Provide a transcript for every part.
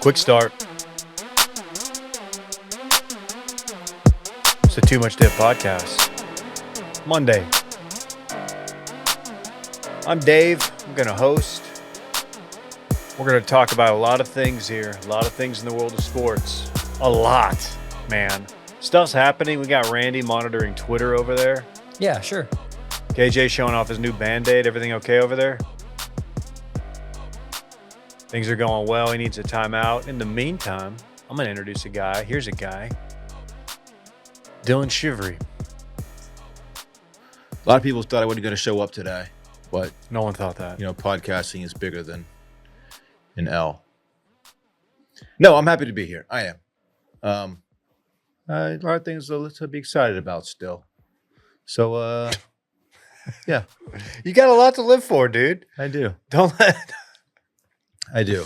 Quick start. It's the Too Much Dip podcast. Monday. I'm Dave. I'm going to host. We're going to talk about a lot of things here. A lot of things in the world of sports. A lot, man. Stuff's happening. We got Randy monitoring Twitter over there. Yeah, sure. KJ showing off his new Band-Aid. Everything okay over there? Things are going well. He needs a timeout. In the meantime, I'm going to introduce a guy. Here's a guy. Dylan Shivery. A lot of people thought I wasn't going to show up today, but No one thought that. you know, podcasting is bigger than an L. No, I'm happy to be here. I am. A lot of things to be excited about still. So, yeah, You got a lot to live for, dude. I do. Don't let... I do.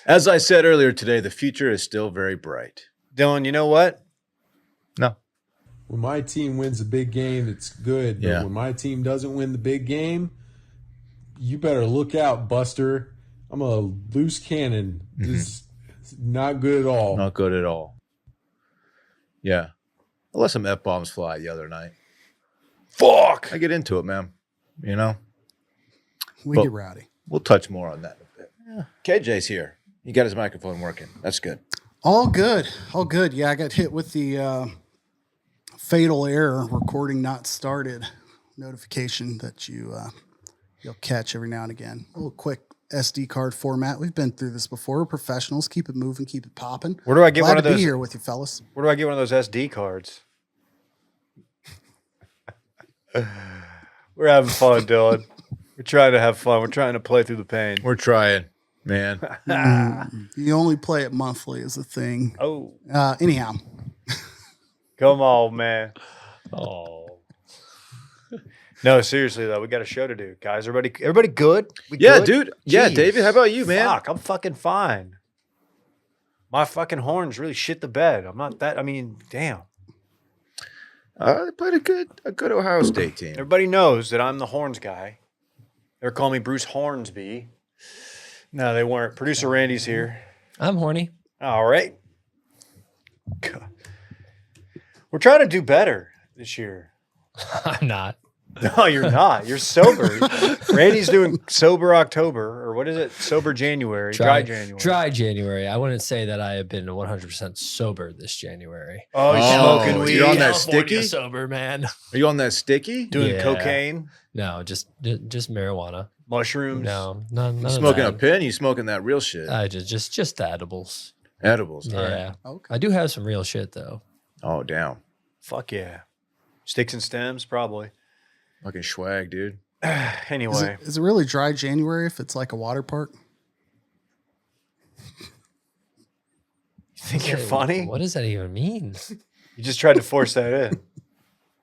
As I said earlier today, the future is still very bright. Dylan, you know what? No. When my team wins a big game, it's good. But Yeah. when my team doesn't win the big game, you better look out, Buster. I'm a loose cannon. This is not good at all. Not good at all. Yeah. I let some F-bombs fly the other night. Fuck. I get into it, man. You know? We But- get rowdy. We'll touch more on that in a bit. Yeah. KJ's here. He got his microphone working. That's good. All good. All good. Yeah, I got hit with the fatal error, recording not started notification that you'll catch every now and again. A little quick SD card format. We've been through this before. We're professionals. Keep it moving. Keep it popping. Where do I get Glad one of to those? be here with you, fellas. Where do I get one of those SD cards? We're having fun, Dylan. We're trying to have fun. We're trying to play through the pain. We're trying, man. You only play it monthly is the thing. Oh, Anyhow, come on, man. Oh. No, seriously though, we got a show to do, guys. Everybody good? We Yeah, good? dude. Yeah, Jeez. David, how about you, man? Fuck, I'm fucking fine. My fucking horns really shit the bed. I'm not that. I mean, damn. They played a good Ohio State team. Everybody knows that I'm the horns guy. They're calling me Bruce Hornsby. No, they weren't. Producer Randy's here. I'm horny. All right. God. We're trying to do better this year. I'm not. No, you're not. You're sober. Randy's doing sober October, or what is it? Sober January, dry January. Dry January. I wouldn't say that I have been 100% sober this January. Oh, he's Oh, smoking weed. you're on that California sticky? sober, man. Are you on that sticky? Doing Yeah. cocaine, No, just marijuana. mushrooms. No, none You of smoking a that. pen? You smoking that real shit? Just the edibles. Edibles. All right. Yeah. okay. I do have some real shit though. Oh, damn. Fuck yeah. Sticks and stems, probably. Fucking swag, dude. Anyway, Is it really dry January if it's like a water park? you think you're funny? What does that even mean? You just tried to force that in.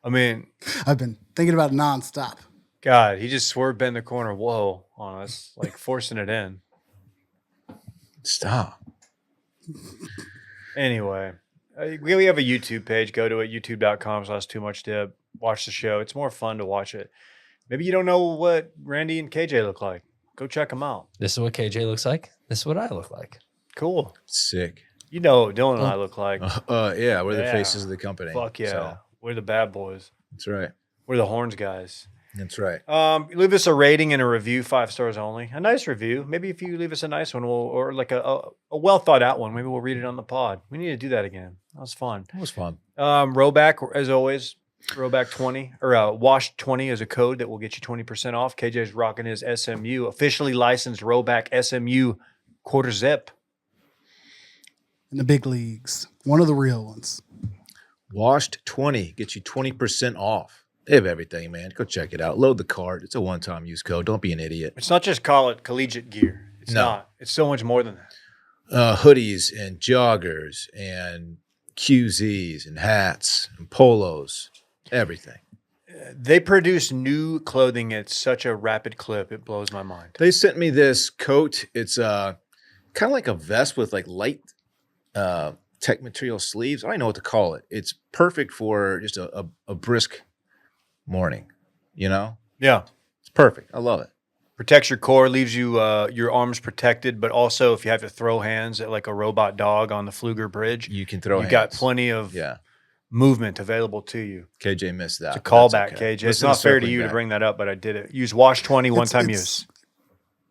I mean, I've been thinking about it nonstop. God, he just swerved bend the corner. Whoa, on us, like forcing it in. Stop. Anyway, we have a YouTube page. Go to it, youtube.com/toomuchdip. Watch the show. It's more fun to watch it. Maybe you don't know what Randy and KJ look like. Go check them out. This is what KJ looks like. This is what I look like. Cool. Sick. You know what Dylan and I look like. Yeah, we're the Yeah. faces of the company. Fuck yeah. So, We're the bad boys. that's right. We're the horns guys. That's right. Leave us a rating and a review, 5 stars only. A nice review. Maybe if you leave us a nice one, or like a well thought out one, maybe we'll read it on the pod. We need to do that again. That was fun. That was fun. Roback, as always, Roback 20 or Wash 20 is a code that will get you 20% off. KJ's rocking his SMU, officially licensed Roback SMU quarter zip. In the big leagues. One of the real ones. Washed 20 gets you 20% off. They have everything, man. Go check it out. Load the card. It's a one-time use code. Don't be an idiot. It's not just call it collegiate gear. It's No. not. It's so much more than that. Hoodies and joggers and QZs and hats and polos. Everything. They produce new clothing at such a rapid clip. It blows my mind. They sent me this coat. It's kind of like a vest with like light tech material sleeves. I don't know what to call it. It's perfect for just a brisk morning, you know? Yeah. It's perfect. I love it. Protects your core, leaves you your arms protected, but also if you have to throw hands at like a robot dog on the Fluger Bridge, You can throw you hands. got plenty of Yeah. movement available to you. KJ missed that. It's a but that's callback, okay. KJ. It's Listen not fair to circling you to back. bring that up, but I did it. Use Wash 20 one-time use.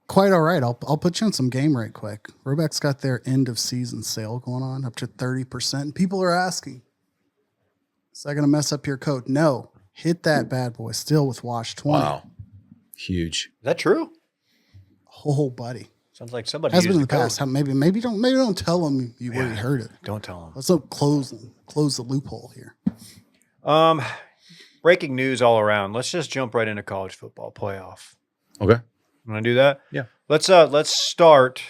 Quite all right. I'll put you in some game right quick. Roback's got their end of season sale going on up to 30%. People are asking, is that going to mess up your coat? No. Hit that bad boy still with Wash 20. Wow. Huge. Is that true? Oh, buddy. Sounds like somebody Has been used in the past. Maybe don't tell them where you heard it. Don't tell them. Let's not close the loophole here. Breaking news all around. Let's just jump right into college football playoff. Okay. Want to do that? Yeah. Let's start.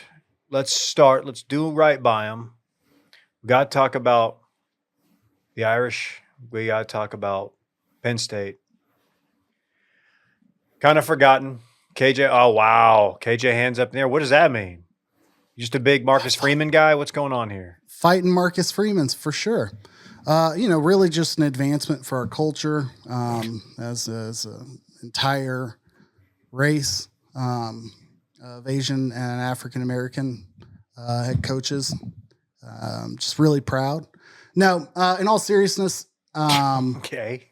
Let's do right by them. We got to talk about the Irish. We got to talk about Penn State. Kind of forgotten. KJ. Oh wow. KJ hands up in the air. What does that mean? Just a big Marcus Freeman guy? What's going on here? Fighting Marcus Freeman's for sure. Really just an advancement for our culture as an entire race of Asian and African American head coaches. Just really proud. Now, in all seriousness, Okay.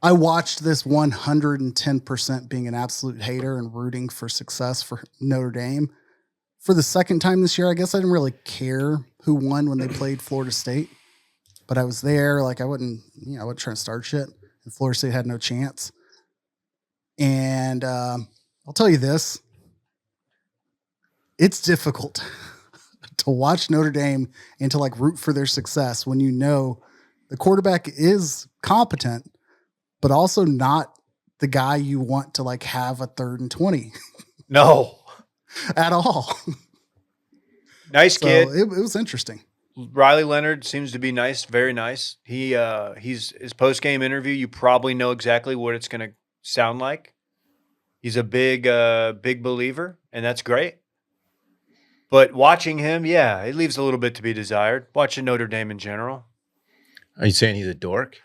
I watched this 110% being an absolute hater and rooting for success for Notre Dame. For the second time this year, I guess I didn't really care who won when they played Florida State. But I was there, like I wasn't trying to start shit. And Florida State had no chance. And I'll tell you this. It's difficult to watch Notre Dame and to like root for their success when you know the quarterback is competent, but also not the guy you want to like have a 3rd and 20 No. at all. Nice So kid. it was interesting. Riley Leonard seems to be nice, very nice. He's his post game interview. You probably know exactly what it's going to sound like. He's a big believer, and that's great. But watching him, yeah, it leaves a little bit to be desired. Watching Notre Dame in general, Are you saying he's a dork?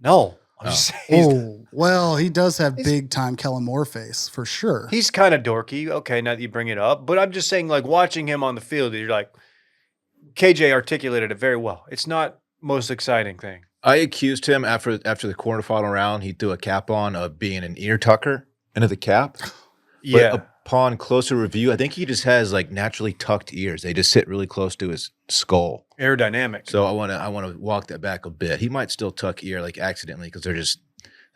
no, I'm just saying Well, he does have big time Kellen Moore face for sure. he's kind of dorky. Okay, now that you bring it up, but I'm just saying, like watching him on the field, you're like, KJ articulated it very well. It's not most exciting thing. I accused him after the quarterfinal round. He threw a cap on of being an ear tucker into the cap. Yeah. But upon closer review, I think he just has like naturally tucked ears. They just sit really close to his skull. Aerodynamic. So I want to walk that back a bit. He might still tuck ear like accidentally because that's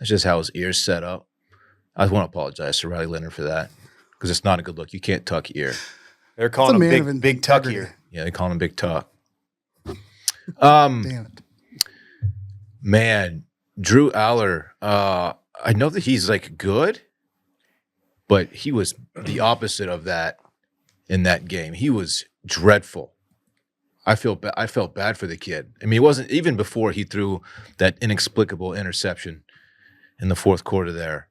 just how his ears set up. I want to apologize to Riley Leonard for that because it's not a good look. You can't tuck ear. They're calling man him of big tuck integrity. here. Yeah, they call him Big Tuck. Damn it. Man, Drew Aller, I know that he's like good, but he was the opposite of that in that game. He was dreadful. I felt bad for the kid. I mean, it wasn't even before he threw that inexplicable interception in the fourth quarter there.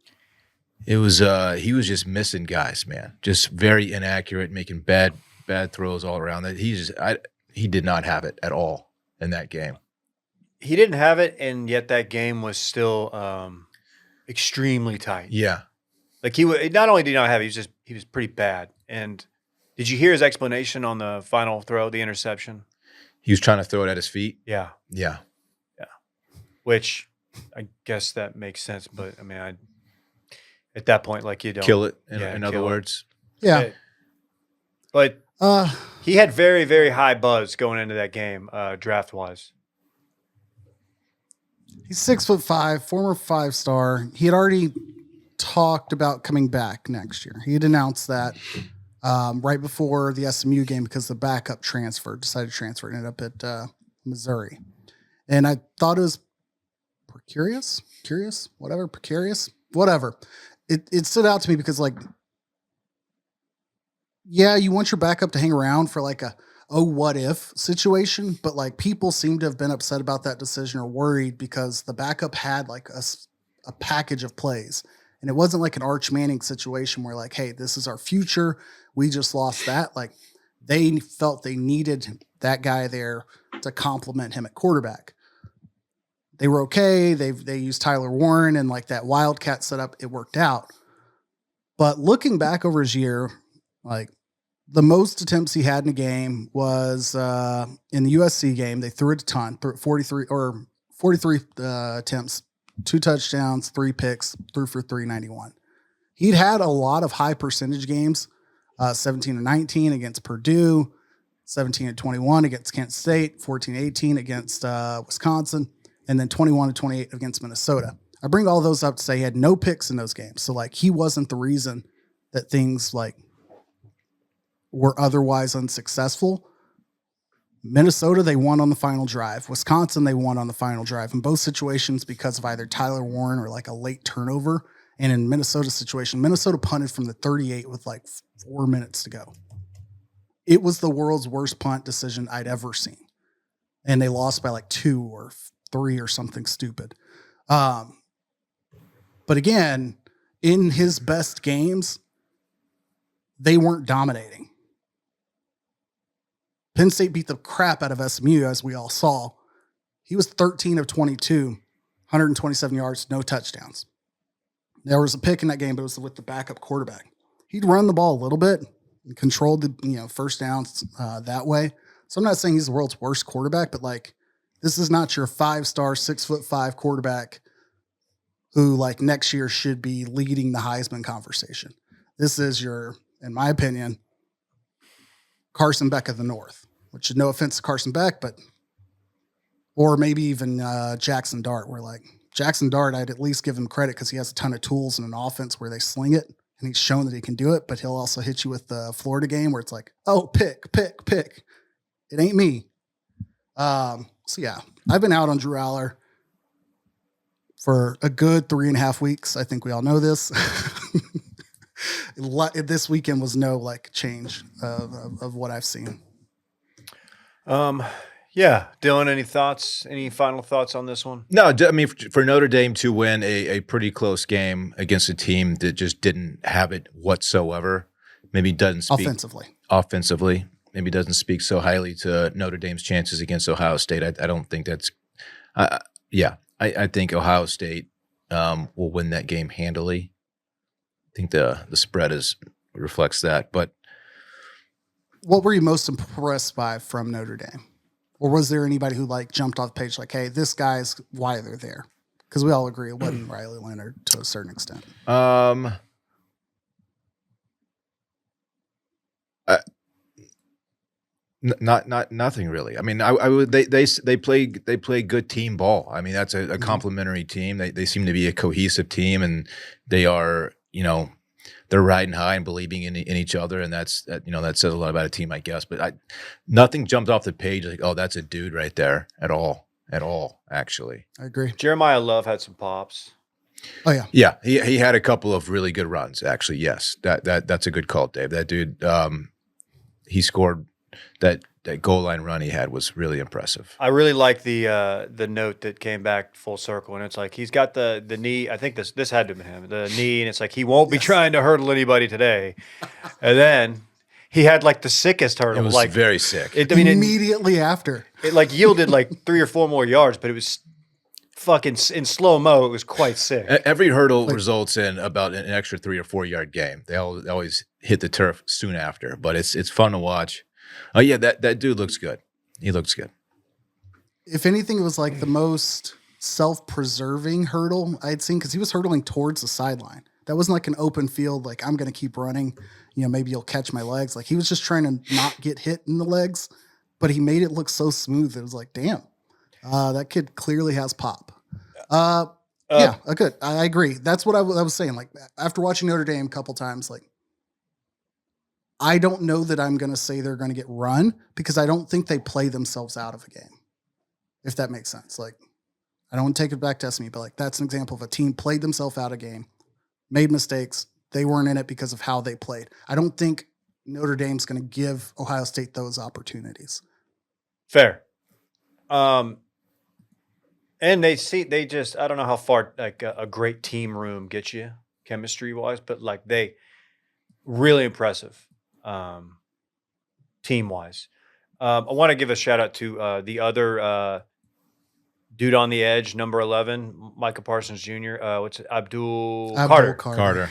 It was he was just missing guys, man. Just very inaccurate, making bad throws all around. That he did not have it at all in that game. He didn't have it, and yet that game was still extremely tight. Yeah. Like not only did he not have it, he was pretty bad. And did you hear his explanation on the final throw, the interception? He was trying to throw it at his feet. Yeah. Yeah. Which I guess that makes sense, but I mean, at that point, like you don't Kill it, in kill other it. words. Yeah. But he had very, very high buzz going into that game, draft wise. He's 6'5", former 5-star. He had already talked about coming back next year. He had announced that right before the SMU game because the backup decided to transfer, ended up at Missouri. And I thought it was precarious. It stood out to me because, like, yeah, you want your backup to hang around for like a what if situation, but like people seem to have been upset about that decision or worried because the backup had like a package of plays. And it wasn't like an Arch Manning situation where like, hey, this is our future. We just lost that. Like they felt they needed that guy there to complement him at quarterback. They were okay. They used Tyler Warren and like that Wildcat setup. It worked out. But looking back over his year, like the most attempts he had in a game was in the USC game. They threw it a ton, 43 attempts, 2 touchdowns, 3 picks, threw for 391. He'd had a lot of high percentage games, 17-19 against Purdue, 17-21 against Kent State, 14-18 against Wisconsin, and then 21-28 against Minnesota. I bring all those up to say he had no picks in those games. So like he wasn't the reason that things like were otherwise unsuccessful. Minnesota, they won on the final drive. Wisconsin, they won on the final drive. In both situations because of either Tyler Warren or like a late turnover. And in Minnesota's situation, Minnesota punted from the 38 with like 4 minutes to go. It was the world's worst punt decision I'd ever seen. And they lost by like 2 or 3 or something stupid. But again, in his best games, they weren't dominating. Penn State beat the crap out of SMU, as we all saw. He was 13 of 22, 127 yards, no touchdowns. There was a pick in that game, but it was with the backup quarterback. He'd run the ball a little bit and controlled the first downs that way. So I'm not saying he's the world's worst quarterback, but like this is not your 5-star, 6'5" quarterback who like next year should be leading the Heisman conversation. This is your, in my opinion, Carson Beck of the North, which is no offense to Carson Beck, but or maybe even Jackson Dart, where like Jackson Dart, I'd at least give him credit because he has a ton of tools in an offense where they sling it, and he's shown that he can do it, but he'll also hit you with the Florida game where it's like, oh, pick. It ain't me. So yeah, I've been out on Drew Aller for a good 3.5 weeks. I think we all know this. This weekend was no like change of what I've seen. Yeah. Dylan, any thoughts? Any final thoughts on this one? No, I mean, for Notre Dame to win a pretty close game against a team that just didn't have it whatsoever, maybe doesn't speak offensively, maybe doesn't speak so highly to Notre Dame's chances against Ohio State. I don't think that's I think Ohio State will win that game handily. I think the spread reflects that. But what were you most impressed by from Notre Dame? Or was there anybody who like jumped off the page like, hey, this guy's why they're there? Because we all agree it wasn't Riley Leonard to a certain extent. Nothing really. I mean, they play good team ball. I mean, that's a complimentary team. They seem to be a cohesive team, and they are, they're riding high and believing in each other, and that says a lot about a team, I guess. But nothing jumped off the page like, oh, that's a dude right there at all. Actually, I agree. Jeremiah Love had some pops. Oh yeah, yeah. He had a couple of really good runs. Actually, yes. That's a good call, Dave. That dude, he scored that goal line run he had was really impressive. I really like the note that came back full circle, and it's like he's got the knee. I think this had to have been him, the knee, and it's like he won't be trying to hurdle anybody today. And then he had like the sickest hurdle. It was like very sick. Immediately after. It like yielded like 3 or 4 more yards, but it was fucking in slow mo. It was quite sick. Every hurdle results in about an extra 3 or 4 yard game. They always hit the turf soon after, but it's fun to watch. Oh yeah, that dude looks good. He looks good. If anything, it was like the most self-preserving hurdle I'd seen because he was hurdling towards the sideline. That wasn't like an open field, like I'm going to keep running. Maybe you'll catch my legs. Like he was just trying to not get hit in the legs, but he made it look so smooth. It was like, damn, that kid clearly has pop. Yeah, good. I agree. That's what I was saying. Like after watching Notre Dame a couple times, like I don't know that I'm going to say they're going to get run because I don't think they play themselves out of a game, if that makes sense. Like, I don't want to take it back to SMU, but like that's an example of a team played themselves out of a game, made mistakes. They weren't in it because of how they played. I don't think Notre Dame's going to give Ohio State those opportunities. Fair. And they just, I don't know how far like a great team room gets you chemistry wise, but like they really impressive. Team wise. I want to give a shout out to the other dude on the edge, number 11, Micah Parsons Jr. Abdul Carter. Carter.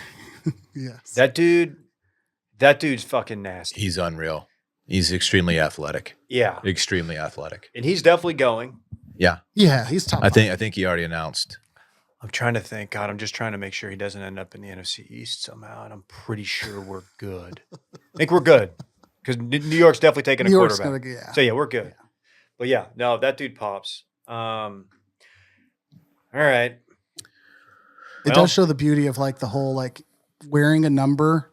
Yes. That dude's fucking nasty. He's unreal. He's extremely athletic. Yeah. Extremely athletic. And he's definitely going. Yeah. Yeah, he's top. I think he already announced. I'm trying to think. God, I'm just trying to make sure he doesn't end up in the NFC East somehow. And I'm pretty sure we're good. I think we're good. Because New York's definitely taking New a York's quarterback. gonna, yeah. So, yeah, we're good. Yeah. But, yeah, no, that dude pops. All right. It Well- does show the beauty of like the whole like wearing a number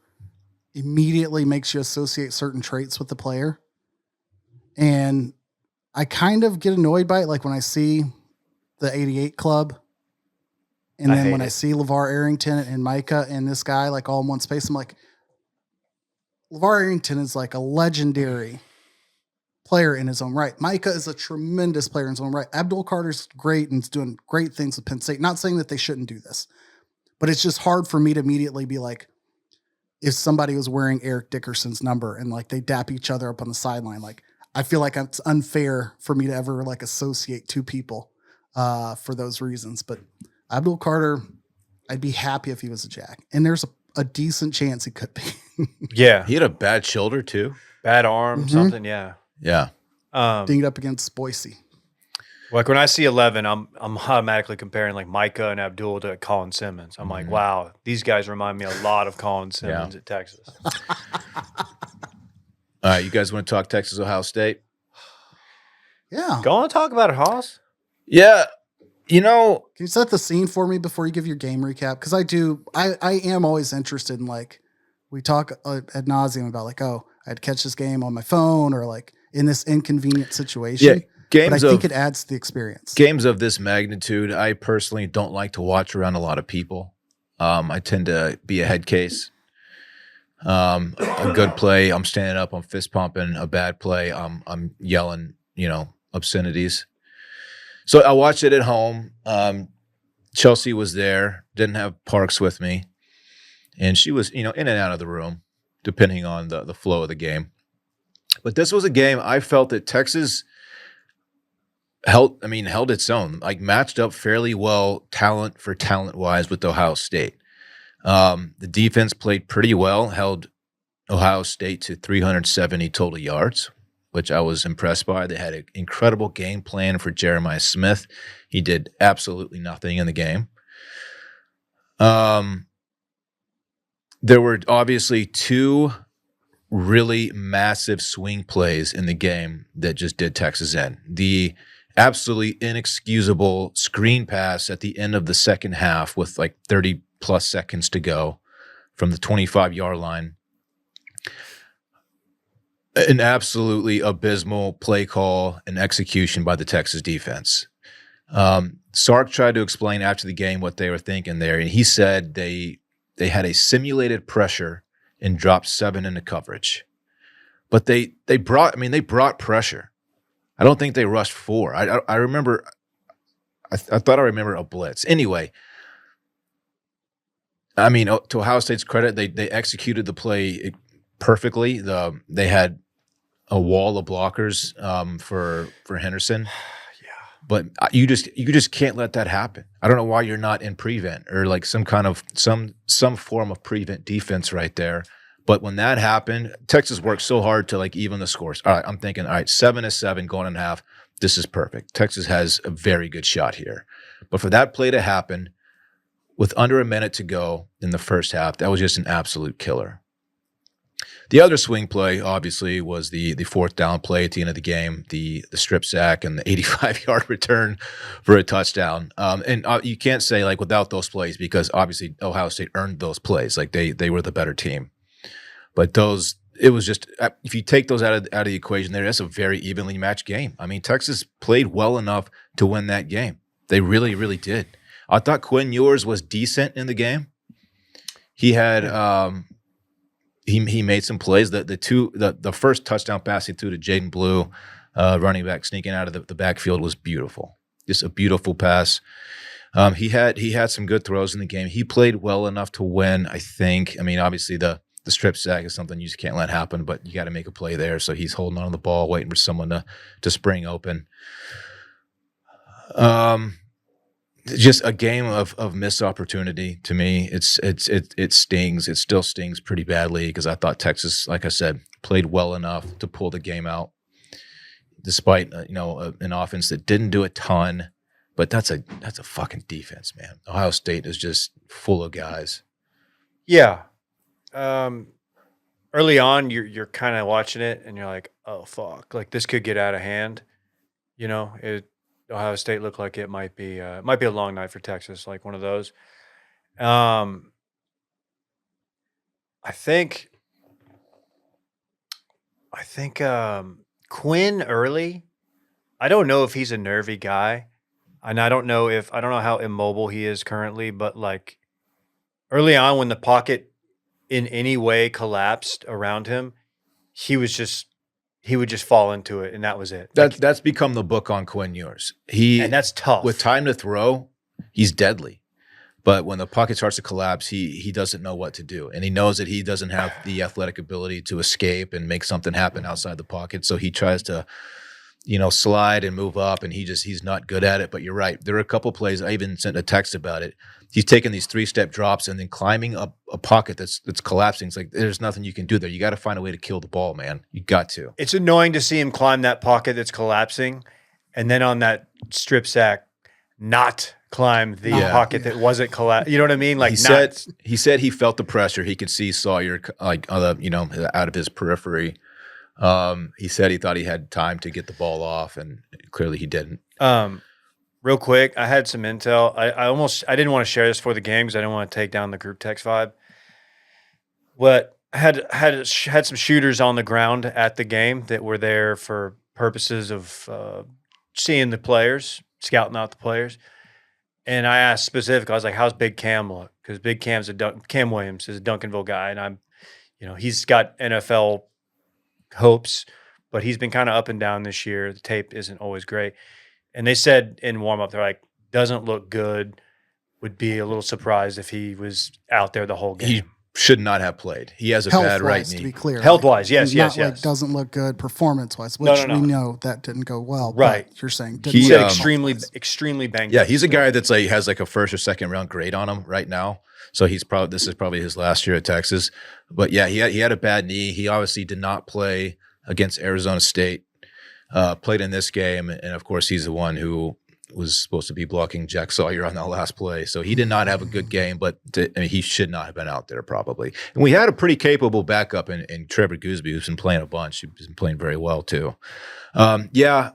immediately makes you associate certain traits with the player. And I kind of get annoyed by it. Like when I see the 88 club and I then hate when I it. see LeVar Arrington and Micah and this guy like all in one space, I'm like, LeVar Arrington is like a legendary player in his own right. Micah is a tremendous player in his own right. Abdul Carter's great and is doing great things with Penn State. Not saying that they shouldn't do this, but it's just hard for me to immediately be like, if somebody was wearing Eric Dickerson's number and like they dap each other up on the sideline, like I feel like it's unfair for me to ever like associate two people for those reasons. But Abdul Carter, I'd be happy if he was a Jack. And there's a decent chance he could be. Yeah. He had a bad shoulder too. Bad arm, Mhm. something, yeah. Yeah. Dinged up against Boise. Like when I see 11, I'm automatically comparing like Micah and Abdul to Colin Simmons. I'm like, wow, these guys remind me a lot of Colin Simmons at Texas. All right, you guys want to talk Texas, Ohio State? Yeah. Go on and talk about it, Hoss. Yeah. You know, Can you set the scene for me before you give your game recap? Because I am always interested in like, we talk ad nauseum about like, oh, I'd catch this game on my phone or like in this inconvenient situation. yeah, But I think it adds to the experience. games of this magnitude, I personally don't like to watch around a lot of people. I tend to be a head case. A good play, I'm standing up, I'm fist pumping. A bad play, I'm yelling, obscenities. So I watched it at home. Chelsea was there, didn't have Parks with me, and she was, in and out of the room, depending on the flow of the game. But this was a game I felt that Texas held its own, like matched up fairly well, talent wise, with Ohio State. The defense played pretty well, held Ohio State to 370 total yards, which I was impressed by. They had an incredible game plan for Jeremiah Smith. He did absolutely nothing in the game. There were obviously two really massive swing plays in the game that just did Texas in. The absolutely inexcusable screen pass at the end of the second half with like 30 plus seconds to go from the 25-yard line. An absolutely abysmal play call and execution by the Texas defense. Sark tried to explain after the game what they were thinking there, and he said they had a simulated pressure and dropped 7 into coverage. But they brought pressure. I don't think they rushed 4. I remember I thought I remember a blitz. Anyway, to Ohio State's credit, they executed the play perfectly. They had a wall of blockers for Henderson. But you just can't let that happen. I don't know why you're not in prevent or like some form of prevent defense right there. But when that happened, Texas worked so hard to like even the scores. All right, I'm thinking, all right, 7-7 going in half. This is perfect. Texas has a very good shot here. But for that play to happen with under a minute to go in the first half, that was just an absolute killer. The other swing play, obviously, was the fourth down play at the end of the game, the strip sack and the 85-yard return for a touchdown. And you can't say like without those plays because obviously Ohio State earned those plays. Like they were the better team. But it was just if you take those out of the equation there, that's a very evenly matched game. I mean, Texas played well enough to win that game. They really, really did. I thought Quinn Ewers was decent in the game. He had he made some plays. The first touchdown pass he threw to Jaden Blue, running back sneaking out of the backfield, was beautiful. Just a beautiful pass. He had some good throws in the game. He played well enough to win, I think. I mean, obviously the strip sack is something you just can't let happen, but you got to make a play there. So he's holding on to the ball, waiting for someone to spring open. just a game of missed opportunity to me. It stings. It still stings pretty badly because I thought Texas, like I said, played well enough to pull the game out, despite an offense that didn't do a ton. But that's a fucking defense, man. Ohio State is just full of guys. Yeah. Early on, you're kind of watching it and you're like, oh fuck, like this could get out of hand. Ohio State looked like it might be a long night for Texas, like one of those. I think Quinn early. I don't know if he's a nervy guy, and I don't know how immobile he is currently, but like early on when the pocket in any way collapsed around him, he would just fall into it, and that was it. That's become the book on Quinn Ewers. And that's tough. With time to throw, he's deadly. But when the pocket starts to collapse, he doesn't know what to do. And he knows that he doesn't have the athletic ability to escape and make something happen outside the pocket. So he tries to, slide and move up, and he's not good at it. But you're right. There are a couple plays, I even sent a text about it. He's taking these 3-step drops and then climbing up a pocket that's collapsing. It's like there's nothing you can do there. You got to find a way to kill the ball, man. You got to. It's annoying to see him climb that pocket that's collapsing, and then on that strip sack, not climb the pocket that wasn't collapsed. You know what I mean? Like he said he felt the pressure. He could see Sawyer out of his periphery. He said he thought he had time to get the ball off, and clearly he didn't. Real quick, I had some intel. I didn't want to share this for the game because I didn't want to take down the group text vibe. But I had some shooters on the ground at the game that were there for purposes of seeing the players, scouting out the players. And I asked specifically, I was like, how's Big Cam look? Because Big Cam's Cam Williams is a Duncanville guy, and he's got NFL hopes, but he's been kind of up and down this year. The tape isn't always great. And they said in warm-up, they're like, doesn't look good, would be a little surprised if he was out there the whole game. He should not have played. He has a bad right knee. To be clear. Health-wise, yes. Like doesn't look good performance-wise, which we know that didn't go well. Right. But you're saying he said extremely banged up. Yeah, he's a guy that's like has like a first or second round grade on him right now. So this is probably his last year at Texas. But yeah, he had a bad knee. He obviously did not play against Arizona State. Played in this game, and of course he's the one who was supposed to be blocking Jack Sawyer on that last play. So he did not have a good game, but he should not have been out there probably. And we had a pretty capable backup in Trevor Gooseby, who's been playing a bunch. He's been playing very well too. Yeah.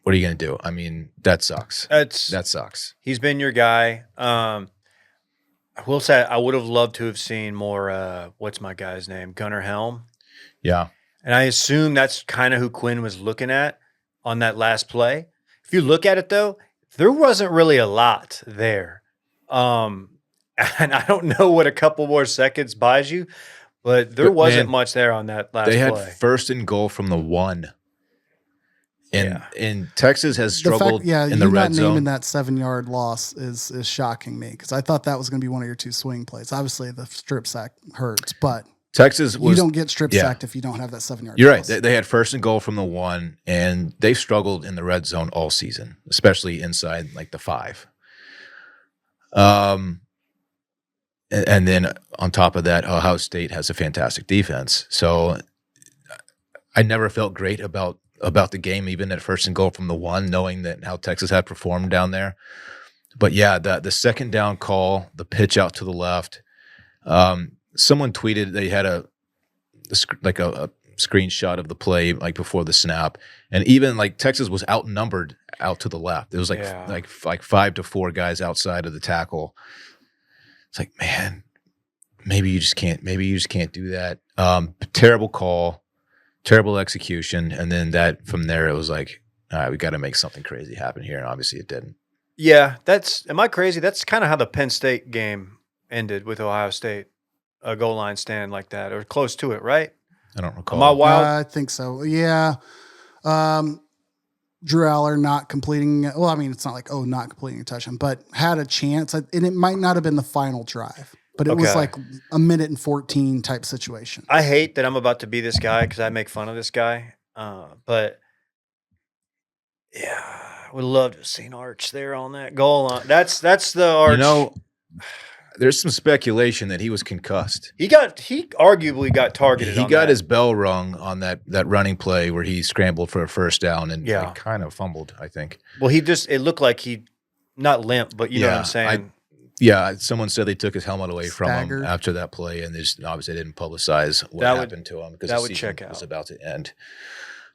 What are you going to do? I mean, that sucks. That sucks. He's been your guy. I will say I would have loved to have seen more, what's my guy's name? Gunnar Helm. Yeah. And I assume that's kind of who Quinn was looking at on that last play. If you look at it, though, there wasn't really a lot there. And I don't know what a couple more seconds buys you, but there wasn't much there on that last play. They had first and goal from the 1. And Texas has struggled in the red zone. Not naming that 7-yard loss is shocking me because I thought that was going to be one of your 2 swing plays. Obviously, the strip sack hurts, but you don't get strip sacked if you don't have that 7-yard. You're right. They had first and goal from the 1, and they've struggled in the red zone all season, especially inside like the 5. And then on top of that, Ohio State has a fantastic defense. So I never felt great about the game, even at first and goal from the 1, knowing that how Texas had performed down there. But yeah, the second down call, the pitch out to the left. Someone tweeted they had a screenshot of the play like before the snap, and even like Texas was outnumbered out to the left. It was like 5 to 4 guys outside of the tackle. It's like, man, maybe you just can't do that. Terrible call, terrible execution, and then that from there it was like, all right, we got to make something crazy happen here, and obviously it didn't. Yeah, am I crazy? That's kind of how the Penn State game ended with Ohio State. A goal line stand like that, or close to it, right? I don't recall. Am I wild? I think so. Yeah. Drew Aller not completing. Well, I mean, it's not like not completing a touchdown, but had a chance, and it might not have been the final drive, but it was like a 1:14 type situation. I hate that I'm about to be this guy because I make fun of this guy, but yeah, would love to have seen Arch there on that goal line. That's the Arch. You know, there's some speculation that he was concussed. He arguably got targeted. He on got that. his bell rung on that running play where he scrambled for a first down and Yeah. kind of fumbled, I think. Well, it looked like he not limp, but you know what I'm saying. Someone said they took his helmet away from him after that play, and they just obviously didn't publicize what happened to him because the season was about to end.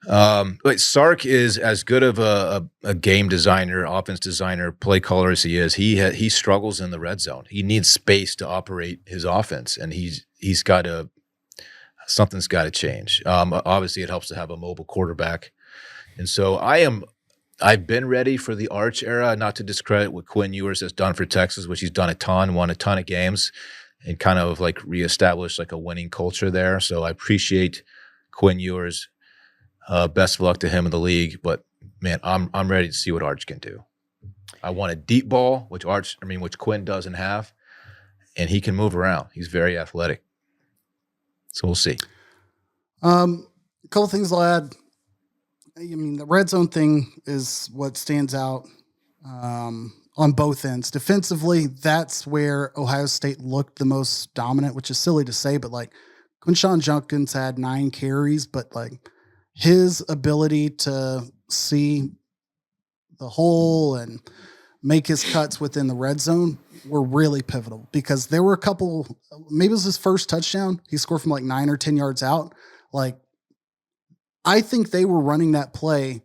But Sark is as good of a game designer, offense designer, play caller as he is. He struggles in the red zone. He needs space to operate his offense, and he's got to something's got to change. Obviously, it helps to have a mobile quarterback, and so I've been ready for the Arch era, not to discredit what Quinn Ewers has done for Texas, which he's done won a ton of games, and kind of like reestablished like a winning culture there. So I appreciate Quinn Ewers. Best of luck to him in the league, but man, I'm ready to see what Arch can do. I want a deep ball, which Quinn doesn't have, and he can move around. He's very athletic. So we'll see. A couple things I'll add. I mean, the red zone thing is what stands out on both ends. Defensively, that's where Ohio State looked the most dominant, which is silly to say, but like Quinshon Judkins had 9 carries, but like his ability to see the hole and make his cuts within the red zone were really pivotal because there were a couple, maybe it was his first touchdown. He scored from like 9 or 10 yards out. Like, I think they were running that play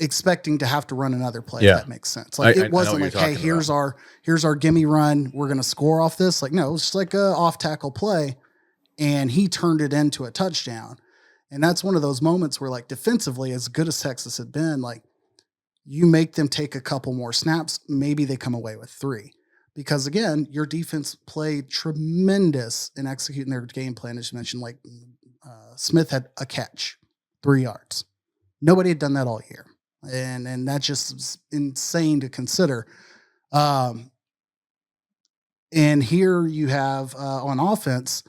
expecting to have to run another play. If that makes sense. Like it wasn't like, hey, here's our gimme run. We're going to score off this. Like, no, it was just like a off tackle play. And he turned it into a touchdown. And that's one of those moments where like defensively, as good as Texas had been, like you make them take a couple more snaps. Maybe they come away with 3 because again, your defense played tremendous in executing their game plan. As you mentioned, like, Smith had a catch, 3 yards. Nobody had done that all year. And that's just insane to consider. And here you have on offense,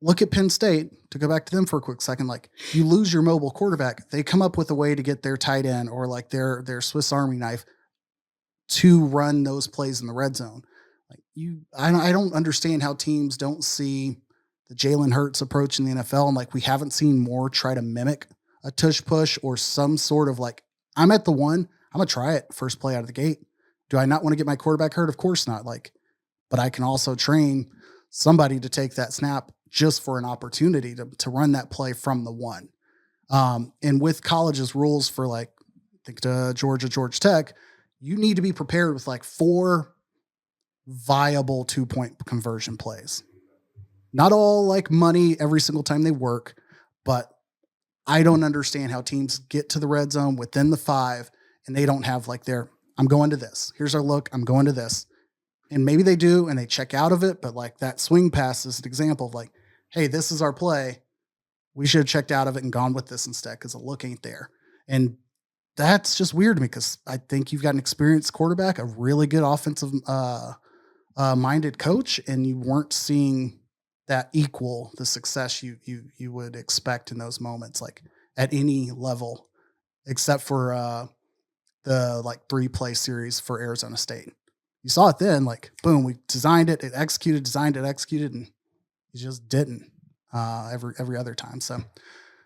look at Penn State, to go back to them for a quick second. Like you lose your mobile quarterback. They come up with a way to get their tight end or like their Swiss Army knife to run those plays in the red zone. Like I don't understand how teams don't see the Jalen Hurts approach in the NFL. And like, we haven't seen more try to mimic a tush push or some sort of like, I'm at the 1, I'm gonna try it first play out of the gate. Do I not want to get my quarterback hurt? Of course not. Like, but I can also train somebody to take that snap just for an opportunity to run that play from the 1. And with college's rules for like, I think Georgia Tech, you need to be prepared with like 4 viable 2-point conversion plays. Not all like money every single time they work, but I don't understand how teams get to the red zone within the 5 and they don't have like I'm going to this. Here's our look. I'm going to this. And maybe they do and they check out of it, but like that swing pass is an example of like, hey, this is our play. We should have checked out of it and gone with this instead because the look ain't there. And that's just weird to me because I think you've got an experienced quarterback, a really good offensive minded coach, and you weren't seeing that equal the success you would expect in those moments, like at any level, except for the like 3-play series for Arizona State. You saw it then, like boom, we designed it executed, and you just didn't every other time. So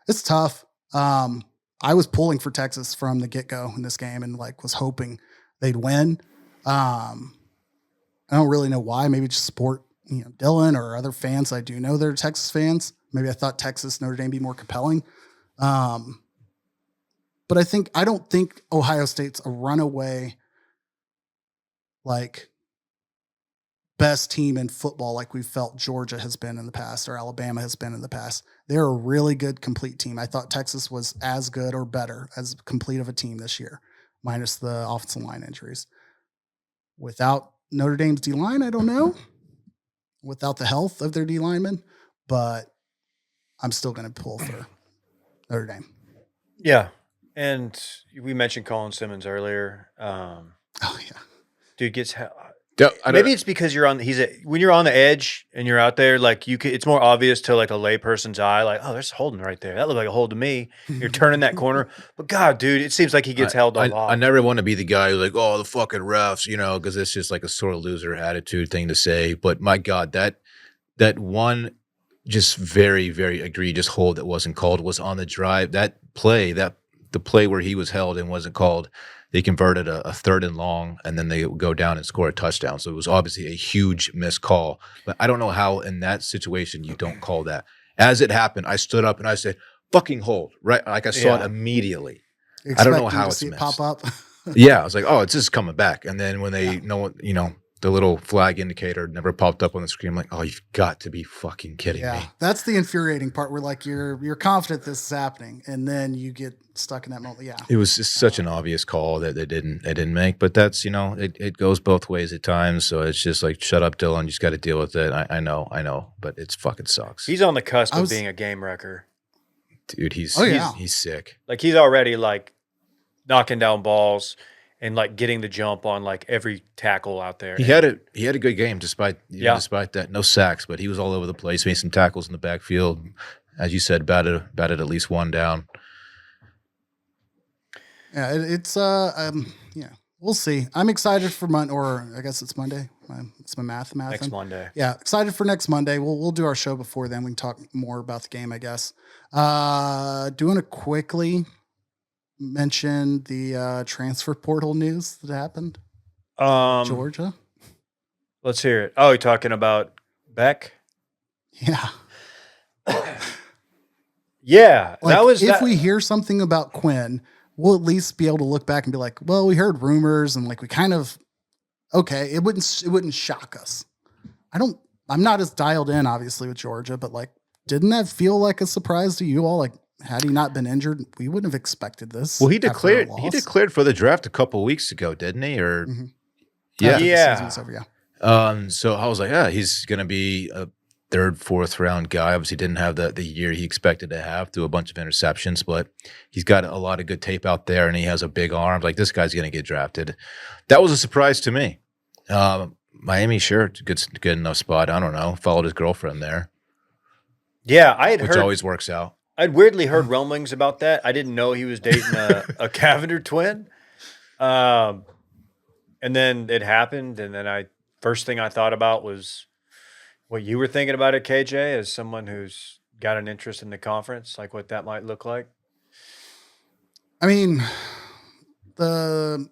it's tough. I was pulling for Texas from the get-go in this game and like was hoping they'd win. I don't really know why. Maybe just support Dylan or other fans I do know that are Texas fans. Maybe I thought Texas Notre Dame be more compelling. But I don't think Ohio State's a runaway like best team in football like we felt Georgia has been in the past or Alabama has been in the past. They're a really good complete team. I thought Texas was as good or better as complete of a team this year, minus the offensive line injuries. Without Notre Dame's D-line, I don't know. Without the health of their D linemen, but I'm still going to pull for Notre Dame. Yeah. And we mentioned Colin Simmons earlier. Oh yeah. Dude gets maybe it's because when you're on the edge and you're out there, like it's more obvious to like a layperson's eye, like, oh, there's a holding right there. That looked like a hold to me. You're turning that corner, but God, dude, it seems like he gets held a lot. I never want to be the guy who's like, oh, the fucking refs, because it's just like a sort of loser attitude thing to say. But my God, that one just very, very egregious hold that wasn't called was on the drive. The play where he was held and wasn't called. They converted a 3rd and long, and then they would go down and score a touchdown. So it was obviously a huge missed call. But I don't know how in that situation you don't call that. As it happened, I stood up and I said, fucking hold, right? Like I saw it immediately. I don't know how it's missed. Pop up. Yeah, I was like, oh, it's just coming back. And then when they know, the little flag indicator never popped up on the screen, I'm like, oh, you've got to be fucking kidding me. That's the infuriating part where like you're confident this is happening, and then you get stuck in that moment. Yeah. It was just such an obvious call that they didn't make. But that's, it goes both ways at times. So it's just like, shut up, Dylan. You just got to deal with it. I know, but it's fucking sucks. He's on the cusp of being a game wrecker. Dude, he's sick. Like he's already like knocking down balls and like getting the jump on like every tackle out there. He had a good game despite that. No sacks, but he was all over the place, made some tackles in the backfield. As you said, batted at least one down. Yeah, it's we'll see. I'm excited for I guess it's Monday. It's my math. Next Monday. Yeah, excited for next Monday. We'll do our show before then. We can talk more about the game, I guess. Doing it quickly. Mention the transfer portal news that happened. Georgia. Let's hear it. Oh, you're talking about Beck? Yeah. Yeah. Like, if we hear something about Quinn, we'll at least be able to look back and be like, well, we heard rumors and like we kind of it wouldn't shock us. I'm not as dialed in obviously with Georgia, but like didn't that feel like a surprise to you all? Like, had he not been injured, we wouldn't have expected this. Well, he declared for the draft a couple weeks ago, didn't he? Or yeah. So I was like, yeah, he's going to be a 3rd, 4th round guy. Obviously didn't have the year he expected to have through a bunch of interceptions, but he's got a lot of good tape out there and he has a big arm. Like, this guy's going to get drafted. That was a surprise to me. Miami, sure, good enough spot. I don't know. Followed his girlfriend there. Yeah, which always works out. I'd weirdly heard rumblings about that. I didn't know he was dating a Cavender twin. And then it happened, and then first thing I thought about was what you were thinking about it, KJ, as someone who's got an interest in the conference, like what that might look like. I mean, the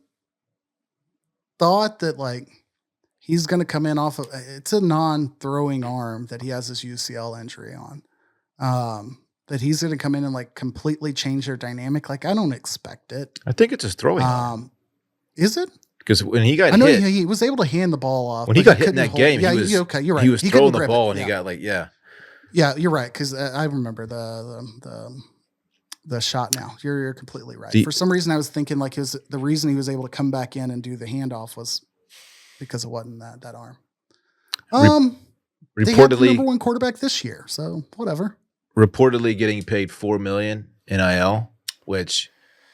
thought that like he's going to come in off of it's a non-throwing arm that he has this UCL injury on. That he's going to come in and like completely change their dynamic. Like, I don't expect it. I think it's his throwing arm. Is it? Because when he got hit, he was able to hand the ball off. When he got hit in that game, you're right. He was throwing the ball and he got like, Yeah, you're right. Because I remember the shot now. You're completely right. For some reason, I was thinking like the reason he was able to come back in and do the handoff was because it wasn't that arm. They had the number 1 quarterback this year, so whatever. Reportedly getting paid $4 million NIL, which